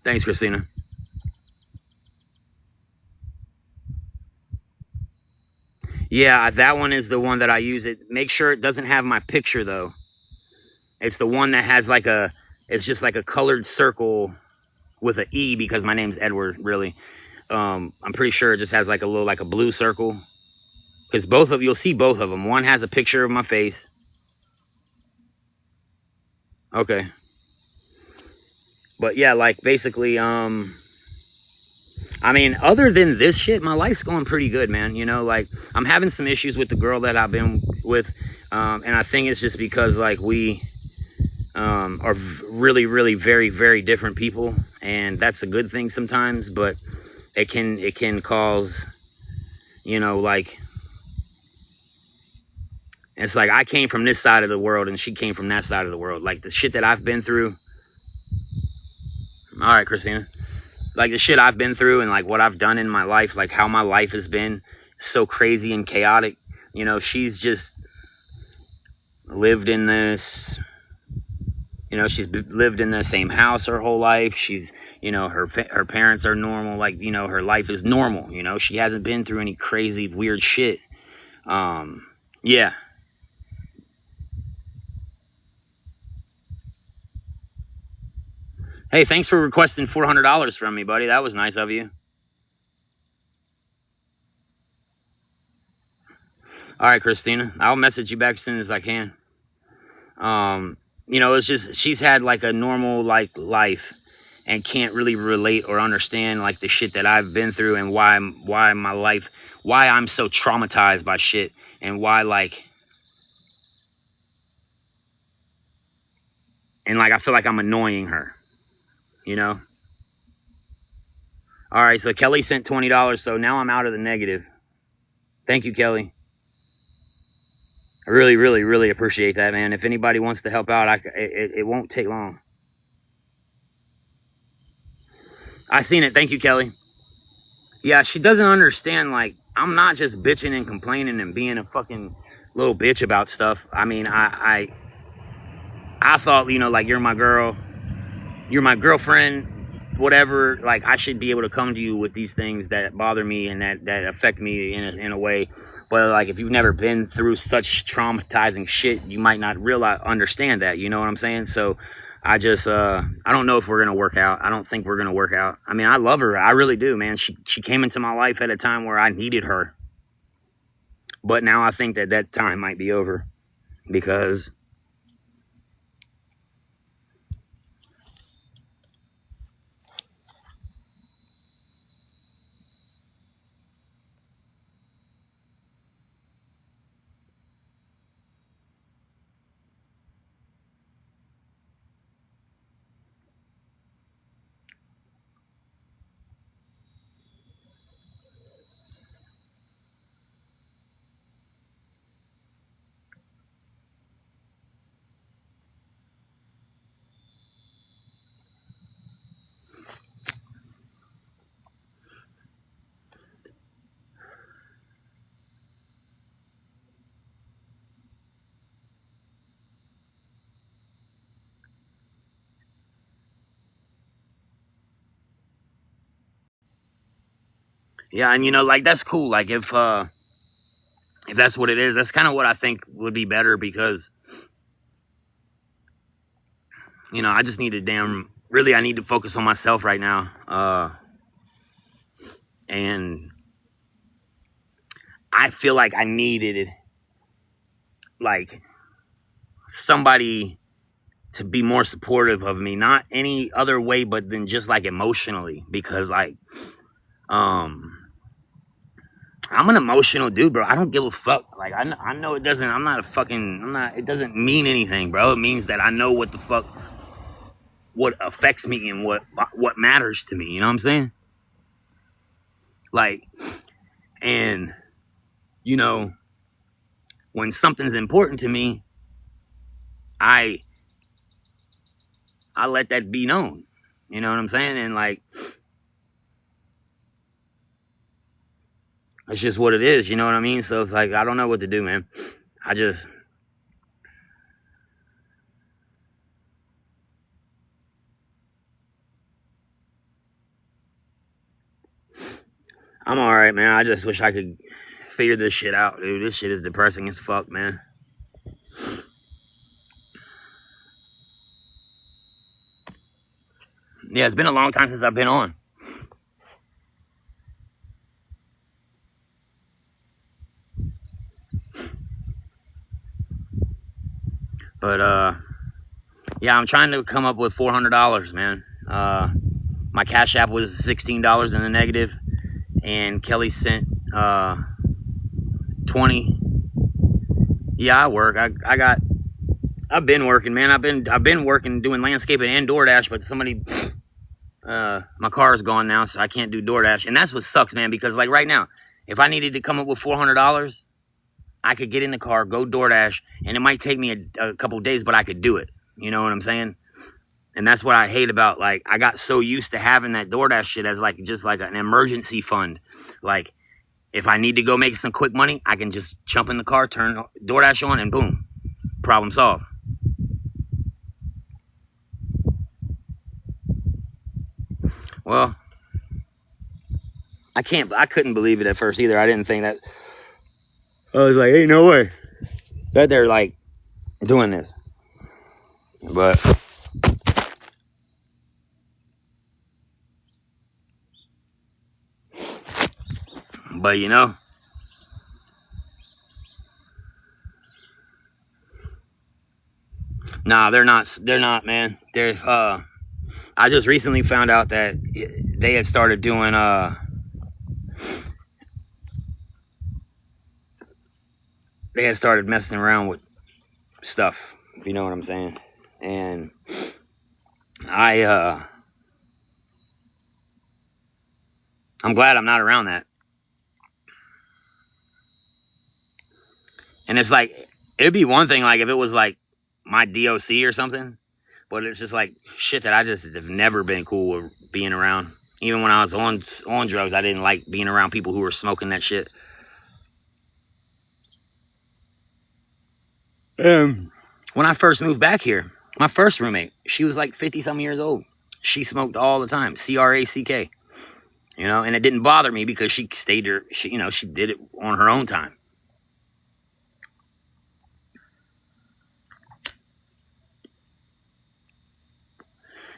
Thanks, Christina. Yeah, that one is the one that I use. It. Make sure it doesn't have my picture though. It's the one that has like it's just like a colored circle with an E because my name's Edward, really. I'm pretty sure it just has like a little, like a blue circle. Because you'll see both of them. One has a picture of my face. Okay. But yeah, like basically, I mean, other than this shit, my life's going pretty good, man. You know, like I'm having some issues with the girl that I've been with. And I think it's just because like we are really, really very, very different people. And that's a good thing sometimes, but it can cause, you know, like, it's like I came from this side of the world and she came from that side of the world. Like the shit that I've been through. All right, Christina. Like the shit I've been through and like what I've done in my life, like how my life has been so crazy and chaotic. You know, she's just lived in this, you know, she's lived in the same house her whole life. She's, you know, her parents are normal. Like, you know, her life is normal. You know, she hasn't been through any crazy, weird shit. Yeah. Hey, thanks for requesting $400 from me, buddy. That was nice of you. All right, Christina. I'll message you back as soon as I can. You know, it's just she's had like a normal like life and can't really relate or understand like the shit that I've been through and why my life, why I'm so traumatized by shit and why like, and like I feel like I'm annoying her, you know? All right, so Kelly sent $20, so now I'm out of the negative. Thank you, Kelly. I really, really, really appreciate that, man. If anybody wants to help out, it won't take long. I seen it. Thank you, Kelly. Yeah, she doesn't understand, like, I'm not just bitching and complaining and being a fucking little bitch about stuff. I mean, I thought, you know, like, you're my girl, you're my girlfriend, whatever. Like, I should be able to come to you with these things that bother me and that affect me in a way. But, like, if you've never been through such traumatizing shit, you might not understand that, you know what I'm saying? So, I just, I don't know if we're going to work out. I don't think we're going to work out. I mean, I love her. I really do, man. She came into my life at a time where I needed her. But now I think that time might be over because yeah, and you know, like that's cool. Like if that's what it is, that's kind of what I think would be better because I just need to really, I need to focus on myself right now. And I feel like I needed like somebody to be more supportive of me, not any other way, but then just like emotionally, because like, I'm an emotional dude, bro. I don't give a fuck. Like, I know it doesn't, it doesn't mean anything, bro. It means that I know what the fuck, what affects me and what matters to me. You know what I'm saying? Like, and, you know, when something's important to me, I let that be known. You know what I'm saying? And like, it's just what it is. You know what I mean? So it's like, I don't know what to do, man. I'm all right, man. I just wish I could figure this shit out, dude. This shit is depressing as fuck, man. Yeah, it's been a long time since I've been on. But yeah, I'm trying to come up with $400, man. My Cash App was $16 in the negative, and Kelly sent 20. Yeah, I work. I've been working, man. I've been working doing landscaping and DoorDash, but my car is gone now, so I can't do DoorDash. And that's what sucks, man, because like right now, if I needed to come up with $400, I could get in the car, go DoorDash, and it might take me a couple days, but I could do it. You know what I'm saying? And that's what I hate about, like, I got so used to having that DoorDash shit as like just like an emergency fund. Like, if I need to go make some quick money, I can just jump in the car, turn DoorDash on, and boom, problem solved. Well, I couldn't believe it at first either. I didn't think that. I was like, ain't no way that they're like doing this. But you know, nah, they're not, man. I just recently found out that they had started doing they had started messing around with stuff, if you know what I'm saying. And I'm glad I'm not around that. And it's like, it'd be one thing like if it was like my DOC or something, but it's just like shit that I just have never been cool with being around. Even when I was on drugs, I didn't like being around people who were smoking that shit. When I first moved back here, my first roommate, she was like 50-something years old. She smoked all the time, CRACK. You know, and it didn't bother me because she stayed there. She did it on her own time.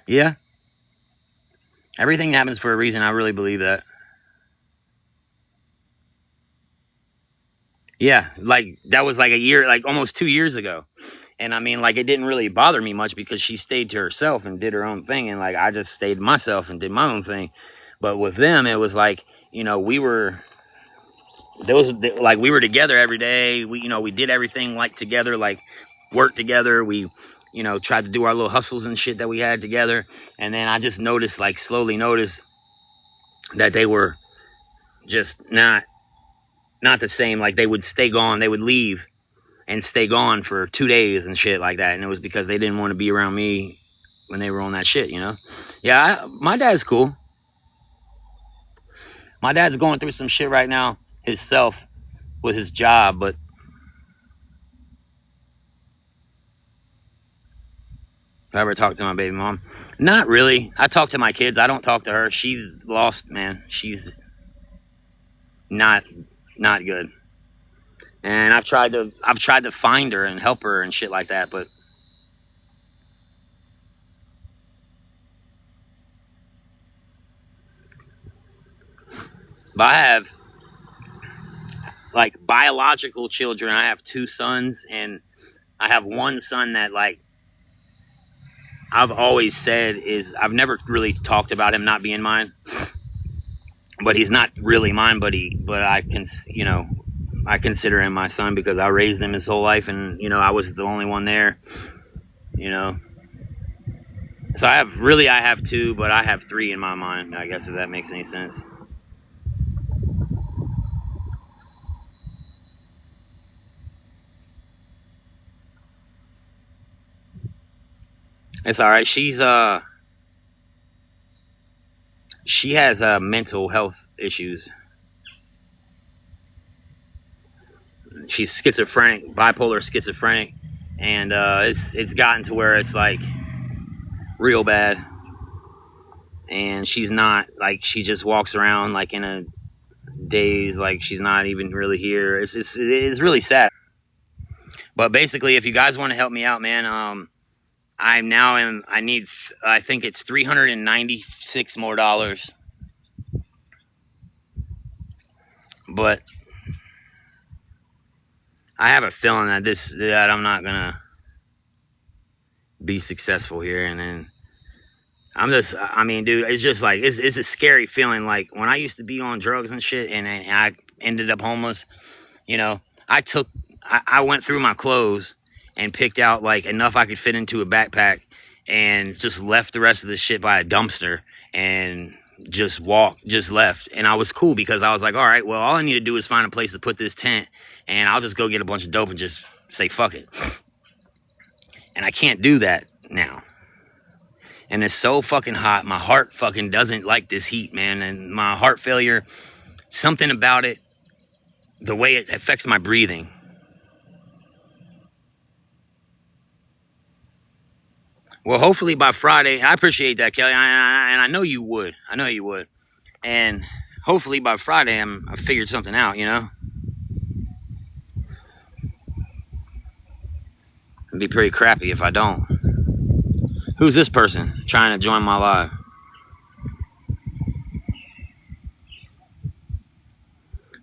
Yeah. Everything happens for a reason. I really believe that. Yeah, like that was like a year, like almost 2 years ago. And I mean, like, it didn't really bother me much because she stayed to herself and did her own thing. And like, I just stayed to myself and did my own thing. But with them, it was like, we were, we were together every day. We did everything like together, like worked together. We, tried to do our little hustles and shit that we had together. And then I just slowly noticed that they were just not the same. Like, they would stay gone. They would leave and stay gone for 2 days and shit like that. And it was because they didn't want to be around me when they were on that shit, Yeah, my dad's cool. My dad's going through some shit right now himself with his job, but if I ever talk to my baby mom, not really. I talk to my kids. I don't talk to her. She's lost, man. She's not good. And I've tried to find her and help her and shit like that, but But I have like biological children. I have 2 sons, and I have one son that like I've always said is I've never really talked about him not being mine, but he's not really mine. But I can, I consider him my son because I raised him his whole life, and I was the only one there. So I have 2, but I have 3 in my mind. I guess if that makes any sense. It's all right. She has mental health issues. She's schizophrenic, bipolar schizophrenic, and it's gotten to where it's like real bad. And she's not like, she just walks around like in a daze, like she's not even really here. It's really sad. But basically, if you guys want to help me out, man, I think it's $396 more. But I have a feeling that I'm not gonna be successful here, and then dude, it's just like it's a scary feeling. Like when I used to be on drugs and shit, and I ended up homeless. I went through my clothes and picked out like enough I could fit into a backpack, and just left the rest of the shit by a dumpster and just left. And I was cool because I was like, all right, well, all I need to do is find a place to put this tent, and I'll just go get a bunch of dope and just say fuck it. And I can't do that now. And it's so fucking hot. My heart fucking doesn't like this heat, man. And my heart failure, something about it, the way it affects my breathing. Well, hopefully by Friday, I appreciate that, Kelly. And I know you would. And hopefully by Friday, I figured something out, It'd be pretty crappy if I don't. Who's this person trying to join my live?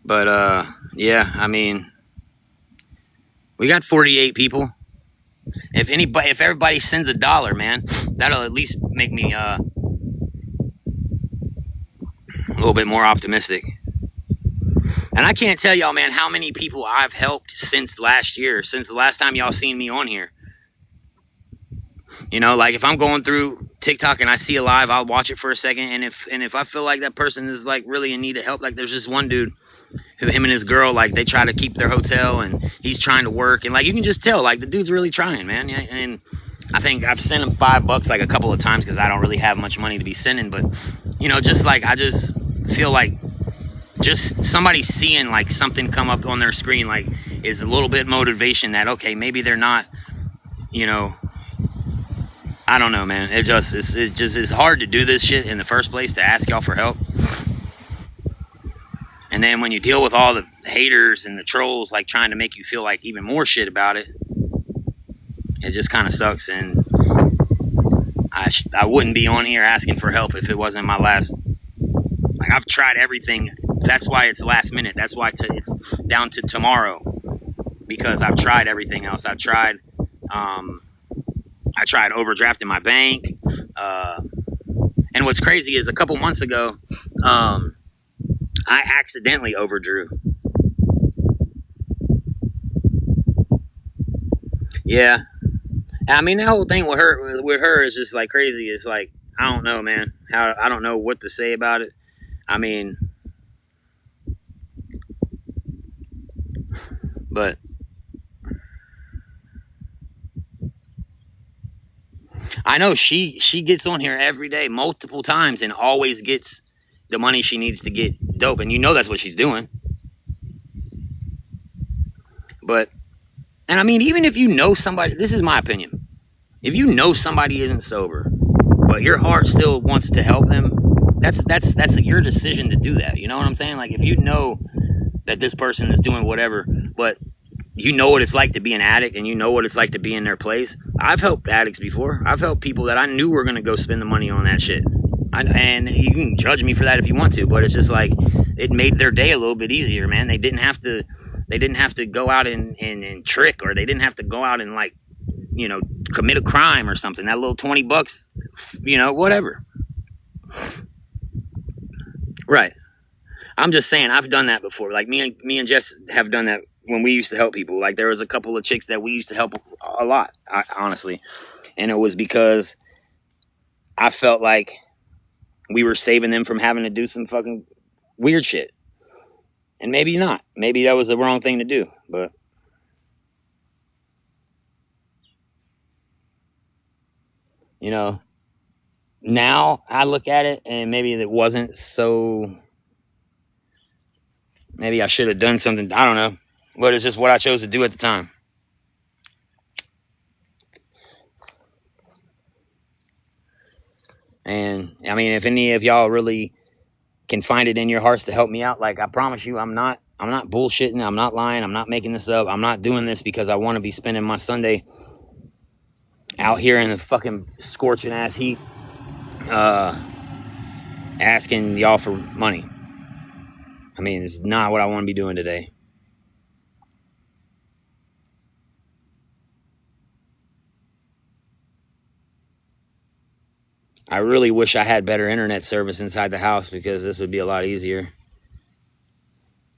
But, yeah, we got 48 people. If everybody sends $1, man, that'll at least make me, a little bit more optimistic. And I can't tell y'all, man, how many people I've helped since last year, since the last time y'all seen me on here. Like if I'm going through TikTok and I see a live, I'll watch it for a second. And if I feel like that person is like really in need of help, like there's this one dude who, him and his girl, like they try to keep their hotel, and he's trying to work, and like you can just tell, like the dude's really trying, man. And I think I've sent him $5 like a couple of times because I don't really have much money to be sending, but just like I just feel like just somebody seeing like something come up on their screen like is a little bit motivation that okay, maybe they're not, I don't know, man. It's hard to do this shit in the first place, to ask y'all for help. And then when you deal with all the haters and the trolls like trying to make you feel like even more shit about it, it just kind of sucks. And I wouldn't be on here asking for help if it wasn't my last. Like I've tried everything. That's why it's last minute. That's why it's down to tomorrow, because I've tried everything else. I tried overdrafting my bank. And what's crazy is a couple months ago, I accidentally overdrew. Yeah. The whole thing with her is just like crazy. It's like, I don't know, man. I don't know what to say about it. But I know she gets on here every day, multiple times, and always gets the money she needs to get dope. And that's what she's doing. But, even if somebody, this is my opinion. If somebody isn't sober, but your heart still wants to help them, that's your decision to do that. You know what I'm saying? Like if you know that this person is doing whatever, but you know what it's like to be an addict, and you know what it's like to be in their place. I've helped addicts before. I've helped people that I knew were going to go spend the money on that shit. And you can judge me for that if you want to, but it's just like, it made their day a little bit easier, man. They didn't have to go out and trick, or they didn't have to go out and like, commit a crime or something. That little $20, whatever. Right. I'm just saying, I've done that before. Like me and Jess have done that when we used to help people. Like there was a couple of chicks that we used to help a lot, honestly. And it was because I felt like we were saving them from having to do some fucking weird shit. And maybe not. Maybe that was the wrong thing to do. But now I look at it and maybe it wasn't so. Maybe I should have done something. I don't know. But it's just what I chose to do at the time. And I mean, if any of y'all really can find it in your hearts to help me out, like I promise you, I'm not bullshitting. I'm not lying. I'm not making this up. I'm not doing this because I want to be spending my Sunday out here in the fucking scorching ass heat, asking y'all for money. I mean, it's not what I want to be doing today. I really wish I had better internet service inside the house because this would be a lot easier.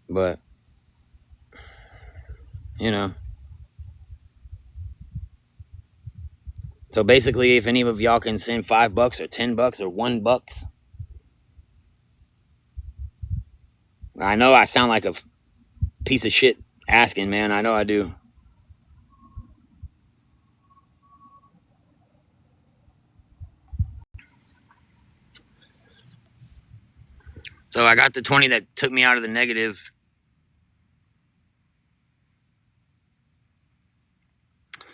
But, So basically, if any of y'all can send $5 or $10 or $1, I know I sound like a piece of shit asking, man. I know I do. So I got the 20 that took me out of the negative.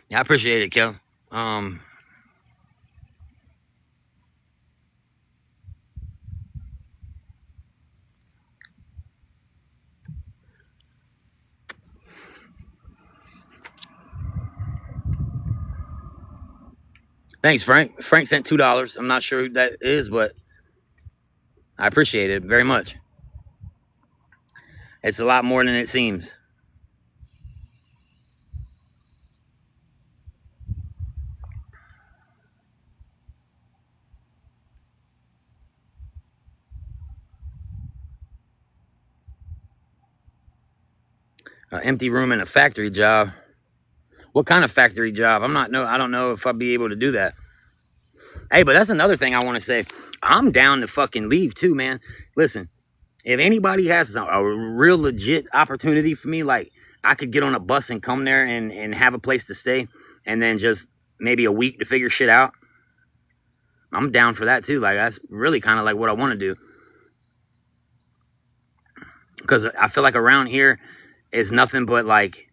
Yeah, I appreciate it, Kel. Thanks, Frank. Frank sent $2. I'm not sure who that is, but I appreciate it very much. It's a lot more than it seems. An empty room and a factory job. What kind of factory job? I don't know if I'll be able to do that. Hey, but that's another thing I want to say. I'm down to fucking leave too, man. Listen, if anybody has a real legit opportunity for me, like I could get on a bus and come there and have a place to stay and then just maybe a week to figure shit out, I'm down for that too. Like that's really kind of like what I want to do. Because I feel like around here is nothing but like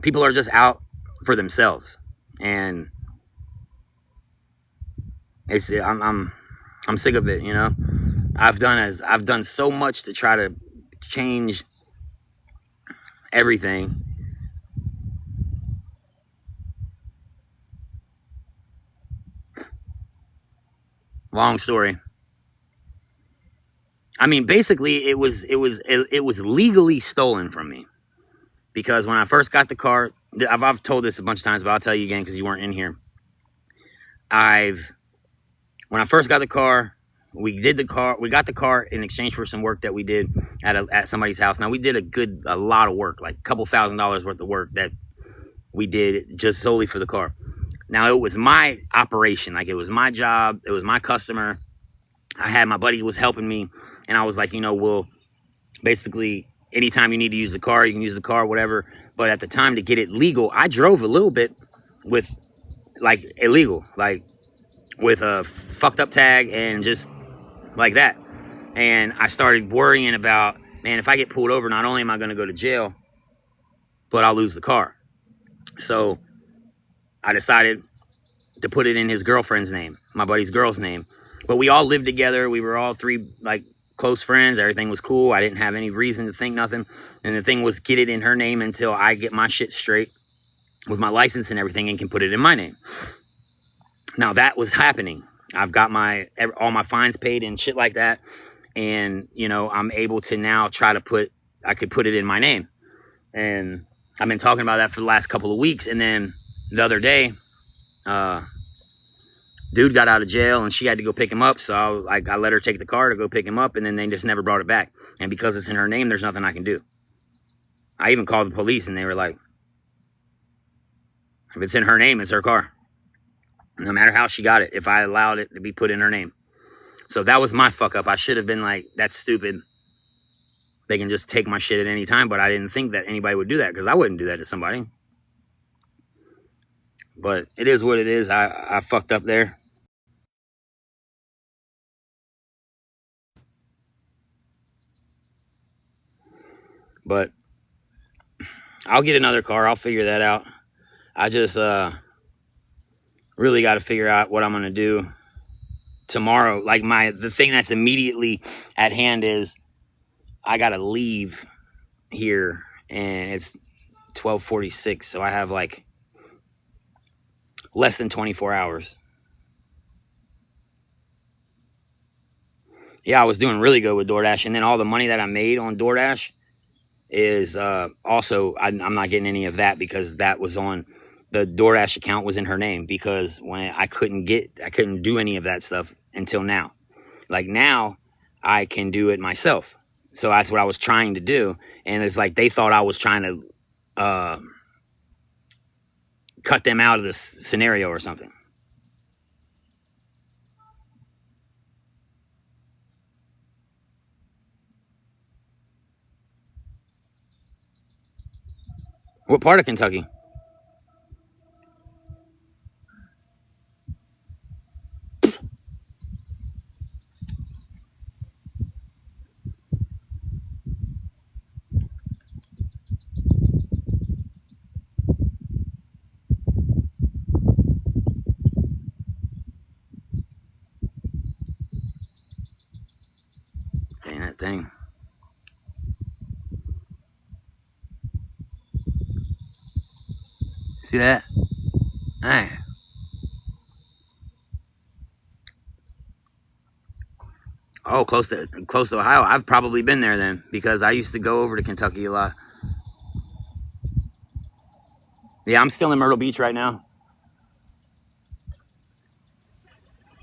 people are just out for themselves, and I'm sick of it. I've done so much to try to change everything. Long story. I mean, basically, it was legally stolen from me. Because when I first got the car, I've told this a bunch of times, but I'll tell you again because you weren't in here. When I first got the car, we got the car in exchange for some work that we did at somebody's house. Now we did a lot of work, like a couple $1,000s worth of work that we did just solely for the car. Now it was my operation, like it was my job, it was my customer. I had my buddy who was helping me, and I was like, well, basically, anytime you need to use the car, you can use the car, whatever. But at the time, to get it legal, I drove a little bit with, like, illegal, like, with a fucked up tag and just like that. And I started worrying about, man, if I get pulled over, not only am I going to go to jail, but I'll lose the car. So I decided to put it in his girlfriend's name, my buddy's girl's name. But we all lived together. We were all three, like, close friends. Everything was cool. I didn't have any reason to think nothing. And the thing was, get it in her name until I get my shit straight with my license and everything and can put it in my name. Now that was happening. I've got all my fines paid and shit like that. And, you know, I'm able to now I could put it in my name. And I've been talking about that for the last couple of weeks. And then the other day, dude got out of jail and she had to go pick him up. So I let her take the car to go pick him up, and then they just never brought it back. And because it's in her name, there's nothing I can do. I even called the police and they were like, if it's in her name, it's her car. No matter how she got it, if I allowed it to be put in her name. So that was my fuck up. I should have been like, that's stupid. They can just take my shit at any time, but I didn't think that anybody would do that, because I wouldn't do that to somebody. But it is what it is. I fucked up there. But I'll get another car. I'll figure that out. I just really got to figure out what I'm going to do tomorrow. Like the thing that's immediately at hand is I got to leave here, and it's 12:46. So I have like less than 24 hours. Yeah, I was doing really good with DoorDash, and then all the money that I made on DoorDash is also, I'm not getting any of that, because that was on the DoorDash account was in her name, because when I couldn't do any of that stuff until now. Like now I can do it myself. So that's what I was trying to do. And it's like they thought I was trying to cut them out of this scenario or something. What part of Kentucky? Dang, that thing. See that? Hey. Oh, close to Ohio. I've probably been there then, because I used to go over to Kentucky a lot. Yeah, I'm still in Myrtle Beach right now.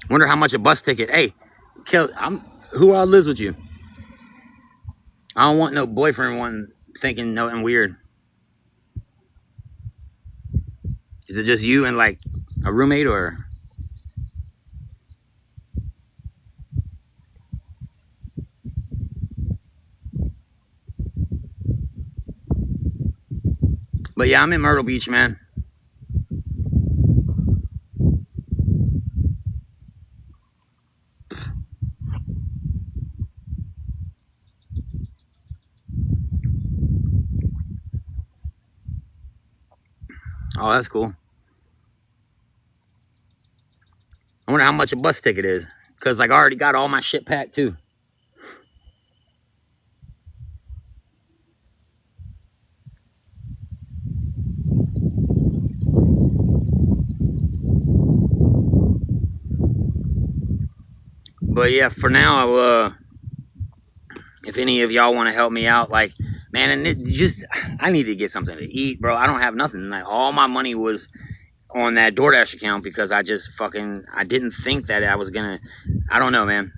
Wonder how much a bus ticket. Hey, who all lives with you? I don't want no boyfriend one thinking nothing weird. Is it just you and like a roommate, or? But yeah, I'm in Myrtle Beach, man. Oh, that's cool. I wonder how much a bus ticket is, because like I already got all my shit packed too. But yeah, for now, if any of y'all want to help me out, like, man, and I need to get something to eat, bro. I don't have nothing. Like, all my money was on that DoorDash account, because I didn't think that I was gonna, I don't know, man.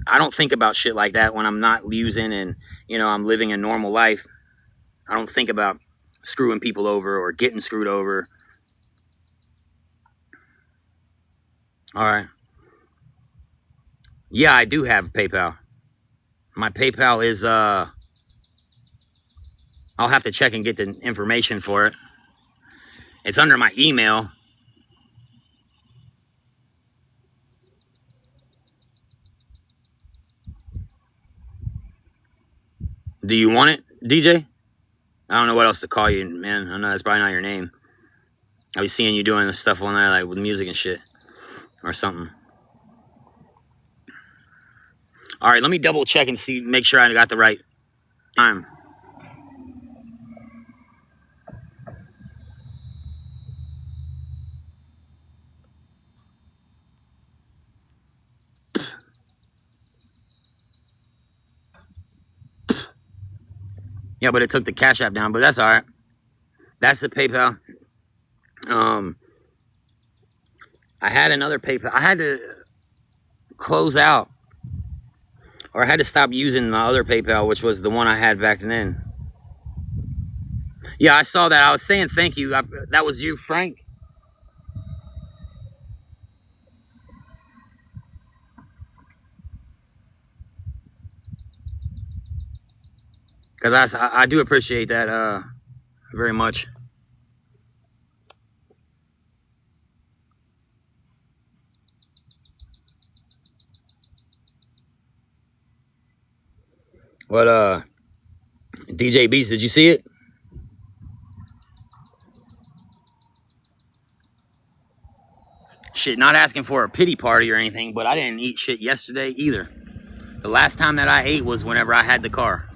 I don't think about shit like that when I'm not using, and, you know, I'm living a normal life. I don't think about screwing people over or getting screwed over. All right. Yeah, I do have PayPal. My PayPal is, I'll have to check and get the information for it. It's under my email. Do you want it, DJ? I don't know what else to call you, man. I know that's probably not your name. I'll be seeing you doing this stuff all night, like with music and shit, or something. All right, let me double check and make sure I got the right time. Yeah, but it took the Cash App down, but that's all right. That's the PayPal. I had another PayPal. I had to close out, or I had to stop using my other PayPal, which was the one I had back then. Yeah, I saw that. I was saying thank you. That was you, Frank? Because I do appreciate that very much. But DJ Beats, did you see it? Shit, not asking for a pity party or anything, but I didn't eat shit yesterday either. The last time that I ate was whenever I had the car.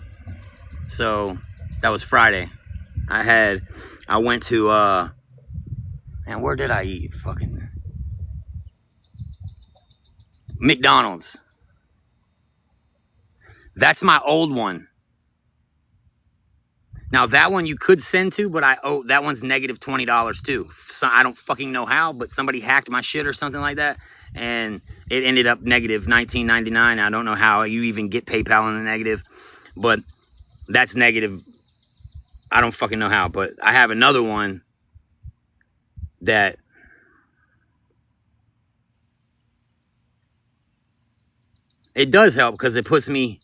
So that was Friday. I went to man, where did I eat? Fucking McDonald's. That's my old one. Now that one you could send to, but that one's negative $20 too. So I don't fucking know how, but somebody hacked my shit or something like that, and it ended up negative $19.99. I don't know how you even get PayPal in the negative, but that's negative. I don't fucking know how, but I have another one that it does help because it puts me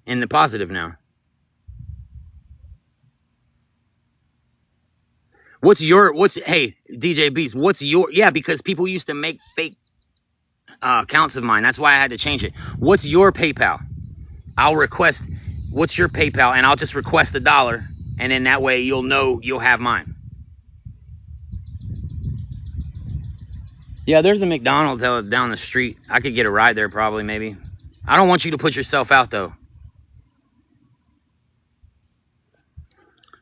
in the positive now. Hey, DJ Beast, yeah, because people used to make fake accounts of mine. That's why I had to change it. What's your PayPal? What's your PayPal? And I'll just request $1. And then that way you'll know you'll have mine. Yeah, there's a McDonald's out down the street. I could get a ride there probably, maybe. I don't want you to put yourself out though.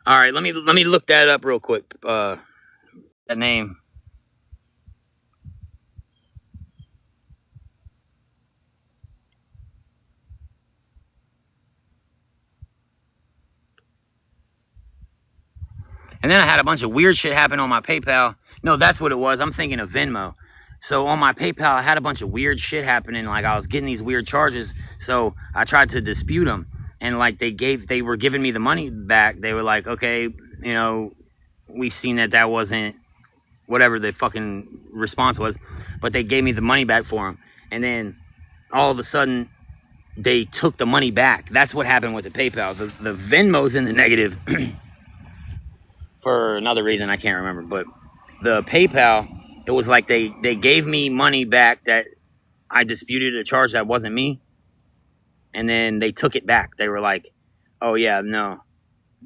All right, let me look that up real quick. That name. And then I had a bunch of weird shit happen on my PayPal. No, that's what it was. I'm thinking of Venmo. So on my PayPal, I had a bunch of weird shit happening. Like I was getting these weird charges. So I tried to dispute them. And like they were giving me the money back. They were like, okay, we've seen that wasn't whatever the fucking response was. But they gave me the money back for them. And then all of a sudden, they took the money back. That's what happened with the PayPal. The Venmo's in the negative. For another reason I can't remember, but the PayPal, it was like they gave me money back that I disputed a charge that wasn't me, and then they took it back. They were like, oh yeah, no,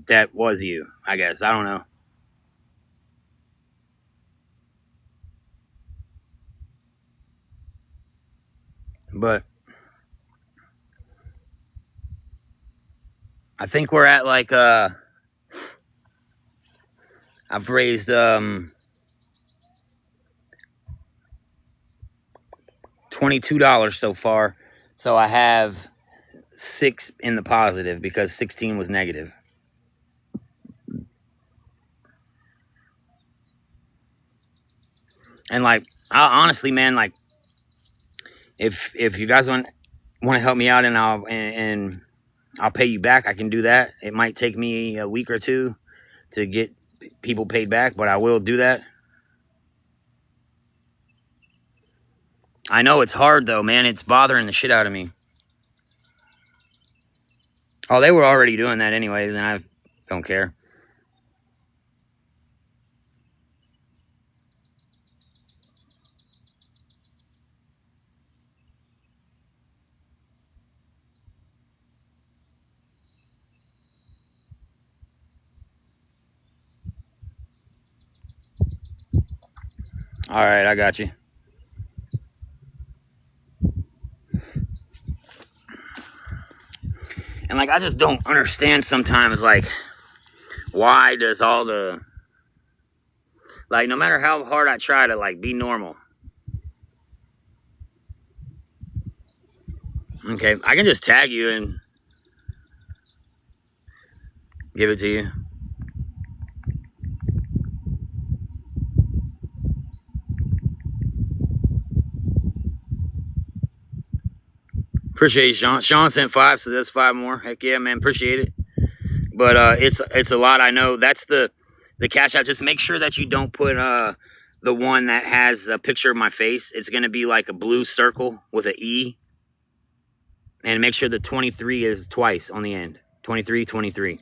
that was you, I guess. I don't know. But I think we're at like I've raised $22 so far. So I have 6 in the positive because 16 was negative. And like, honestly, man, like, if you guys want to help me out and I'll pay you back, I can do that. It might take me a week or two to get people paid back, but I will do that. I know it's hard though, man. It's bothering the shit out of me. Oh, they were already doing that anyways, and I don't care. All right, I got you. And like, I just don't understand sometimes, like, why does all the, like, no matter how hard I try to, like, be normal. Okay, I can just tag you and Give it to you. Appreciate it, Sean. Sean sent 5, so that's 5 more. Heck yeah, man. Appreciate it. But it's a lot. I know. That's the cash out. Just make sure that you don't put the one that has a picture of my face. It's gonna be like a blue circle with an E. And make sure the 23 is twice on the end. 23, 23.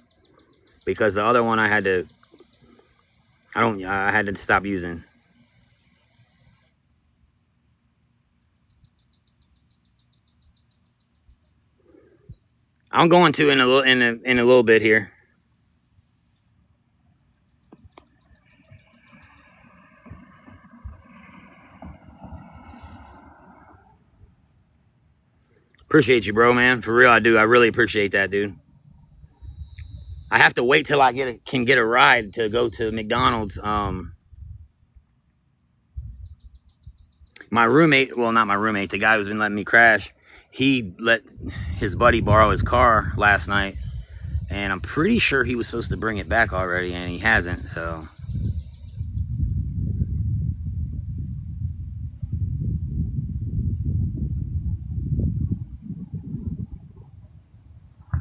Because the other one I had to stop using. I'm going to in a little bit here. Appreciate you, bro, man. For real, I do. I really appreciate that, dude. I have to wait till I can get a ride to go to McDonald's. My roommate, well, not my roommate, the guy who's been letting me crash, he let his buddy borrow his car last night, and I'm pretty sure he was supposed to bring it back already, and he hasn't, so.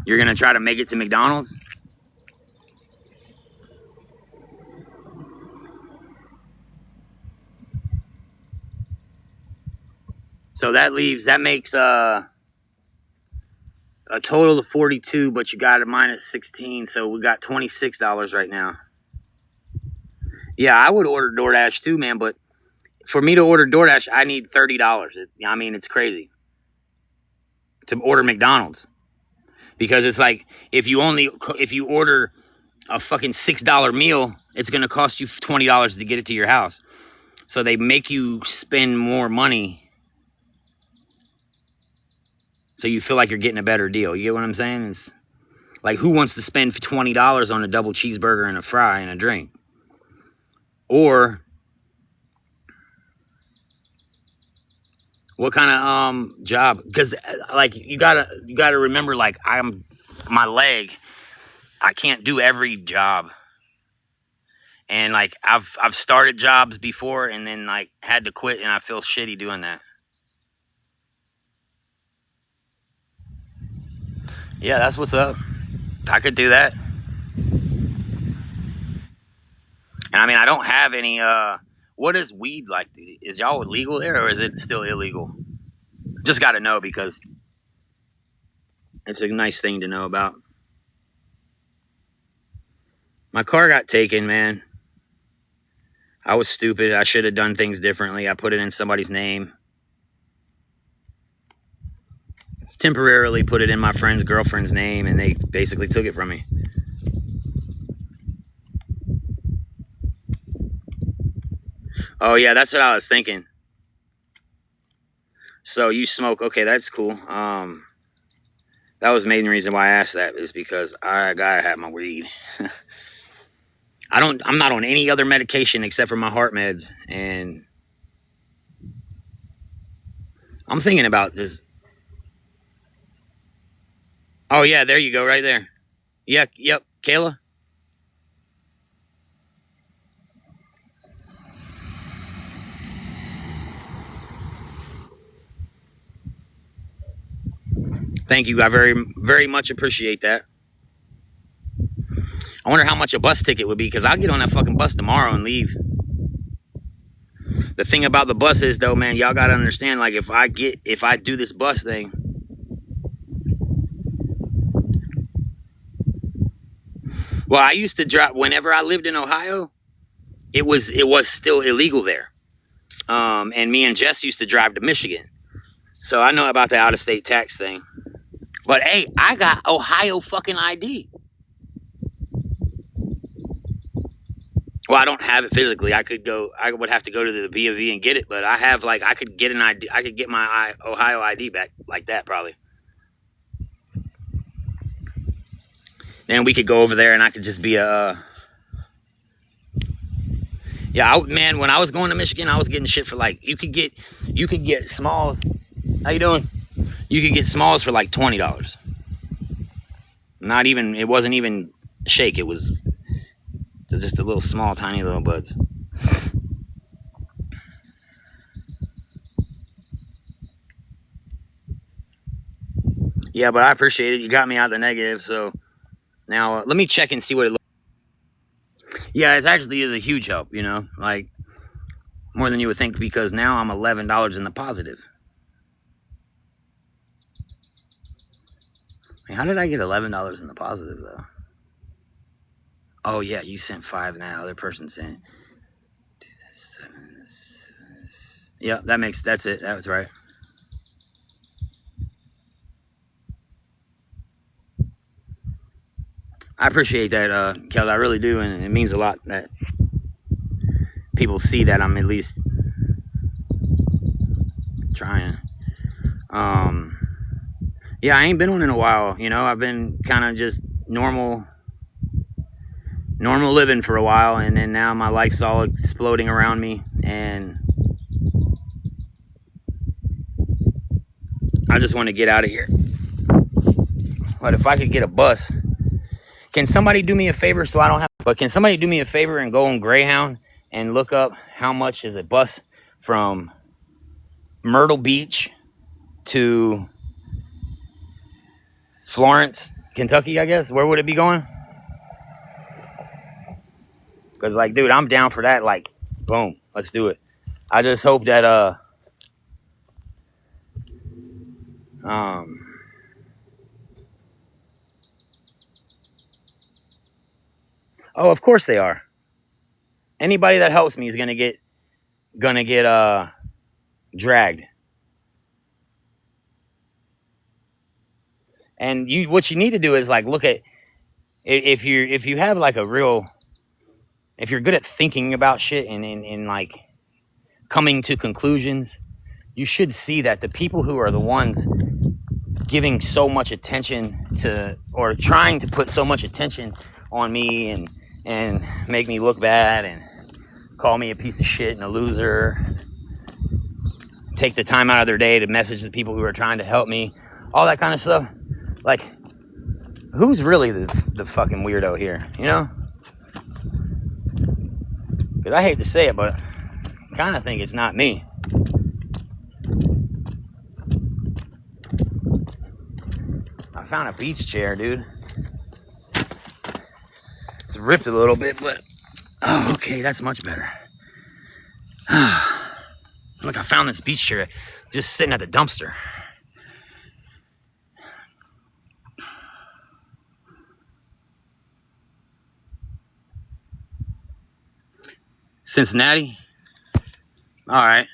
You're gonna try to make it to McDonald's? So that makes a total of 42, but you got a minus 16, so we got $26 right now. Yeah, I would order DoorDash too, man, but for me to order DoorDash, I need $30. I mean, it's crazy to order McDonald's. Because it's like, if you order a fucking $6 meal, it's going to cost you $20 to get it to your house. So they make you spend more money so you feel like you're getting a better deal. You get what I'm saying? It's like, who wants to spend $20 on a double cheeseburger and a fry and a drink? Or what kind of job? Because like you gotta remember, like, my leg, I can't do every job. And like I've started jobs before and then like had to quit, and I feel shitty doing that. Yeah, that's what's up. I could do that. And I mean, I don't have any what is weed like? Is y'all legal there, or is it still illegal? Just got to know, because it's a nice thing to know about. My car got taken, man. I was stupid. I should have done things differently. I put it in somebody's name. Temporarily put it in my friend's girlfriend's name, and they basically took it from me. Oh yeah, that's what I was thinking. So you smoke? Okay, that's cool. That was the main reason why I asked that, is because I gotta have my weed. I'm not on any other medication except for my heart meds, and I'm thinking about this. Oh yeah, there you go, right there. Yeah, yep, Kayla. Thank you. I very, very much appreciate that. I wonder how much a bus ticket would be, because I'll get on that fucking bus tomorrow and leave. The thing about the bus is, though, man, y'all gotta understand, like, if I do this bus thing, well, I used to drive, whenever I lived in Ohio, it was still illegal there. And me and Jess used to drive to Michigan. So I know about the out-of-state tax thing. But hey, I got Ohio fucking ID. Well, I don't have it physically. I would have to go to the B&V and get it, but I have, like, I could get an ID. I could get my Ohio ID back like that, probably. Then we could go over there and I could just be a, yeah, man, when I was going to Michigan, I was getting shit for, like, you could get smalls. How you doing? You could get smalls for like $20. It wasn't even shake. It was just a little small, tiny little buds. Yeah, but I appreciate it. You got me out of the negative. So now let me check and see what it looks like. Yeah, it actually is a huge help, you know, like more than you would think, because now I'm $11 in the positive. How did I get $11 in the positive, though? Oh, yeah, you sent 5 and that other person sent 7. Yeah, that's it. That was right. I appreciate that, Kelly. I really do, and it means a lot that people see that I'm at least trying. Yeah, I ain't been on in a while. You know, I've been kind of just normal living for a while, and then now my life's all exploding around me, and I just want to get out of here. But if I could get a bus, can somebody do me a favor so I don't have... But can somebody do me a favor and go on Greyhound and look up how much is a bus from Myrtle Beach to Florence, Kentucky, I guess? Where would it be going? Because, like, dude, I'm down for that. Like, boom, let's do it. I just hope that, oh, of course they are. Anybody that helps me is gonna get dragged. And what you need to do is, like, look at, if you have like a real, if you're good at thinking about shit and like coming to conclusions, you should see that the people who are the ones giving so much attention to, or trying to put so much attention on me and make me look bad and call me a piece of shit and a loser, take the time out of their day to message the people who are trying to help me, all that kind of stuff. Like, who's really the fucking weirdo here, you know? Because I hate to say it, but I kind of think it's not me. I found a beach chair, dude. It's ripped a little bit, but... Oh, okay, that's much better. Look, I found this beach chair just sitting at the dumpster. Cincinnati? All right.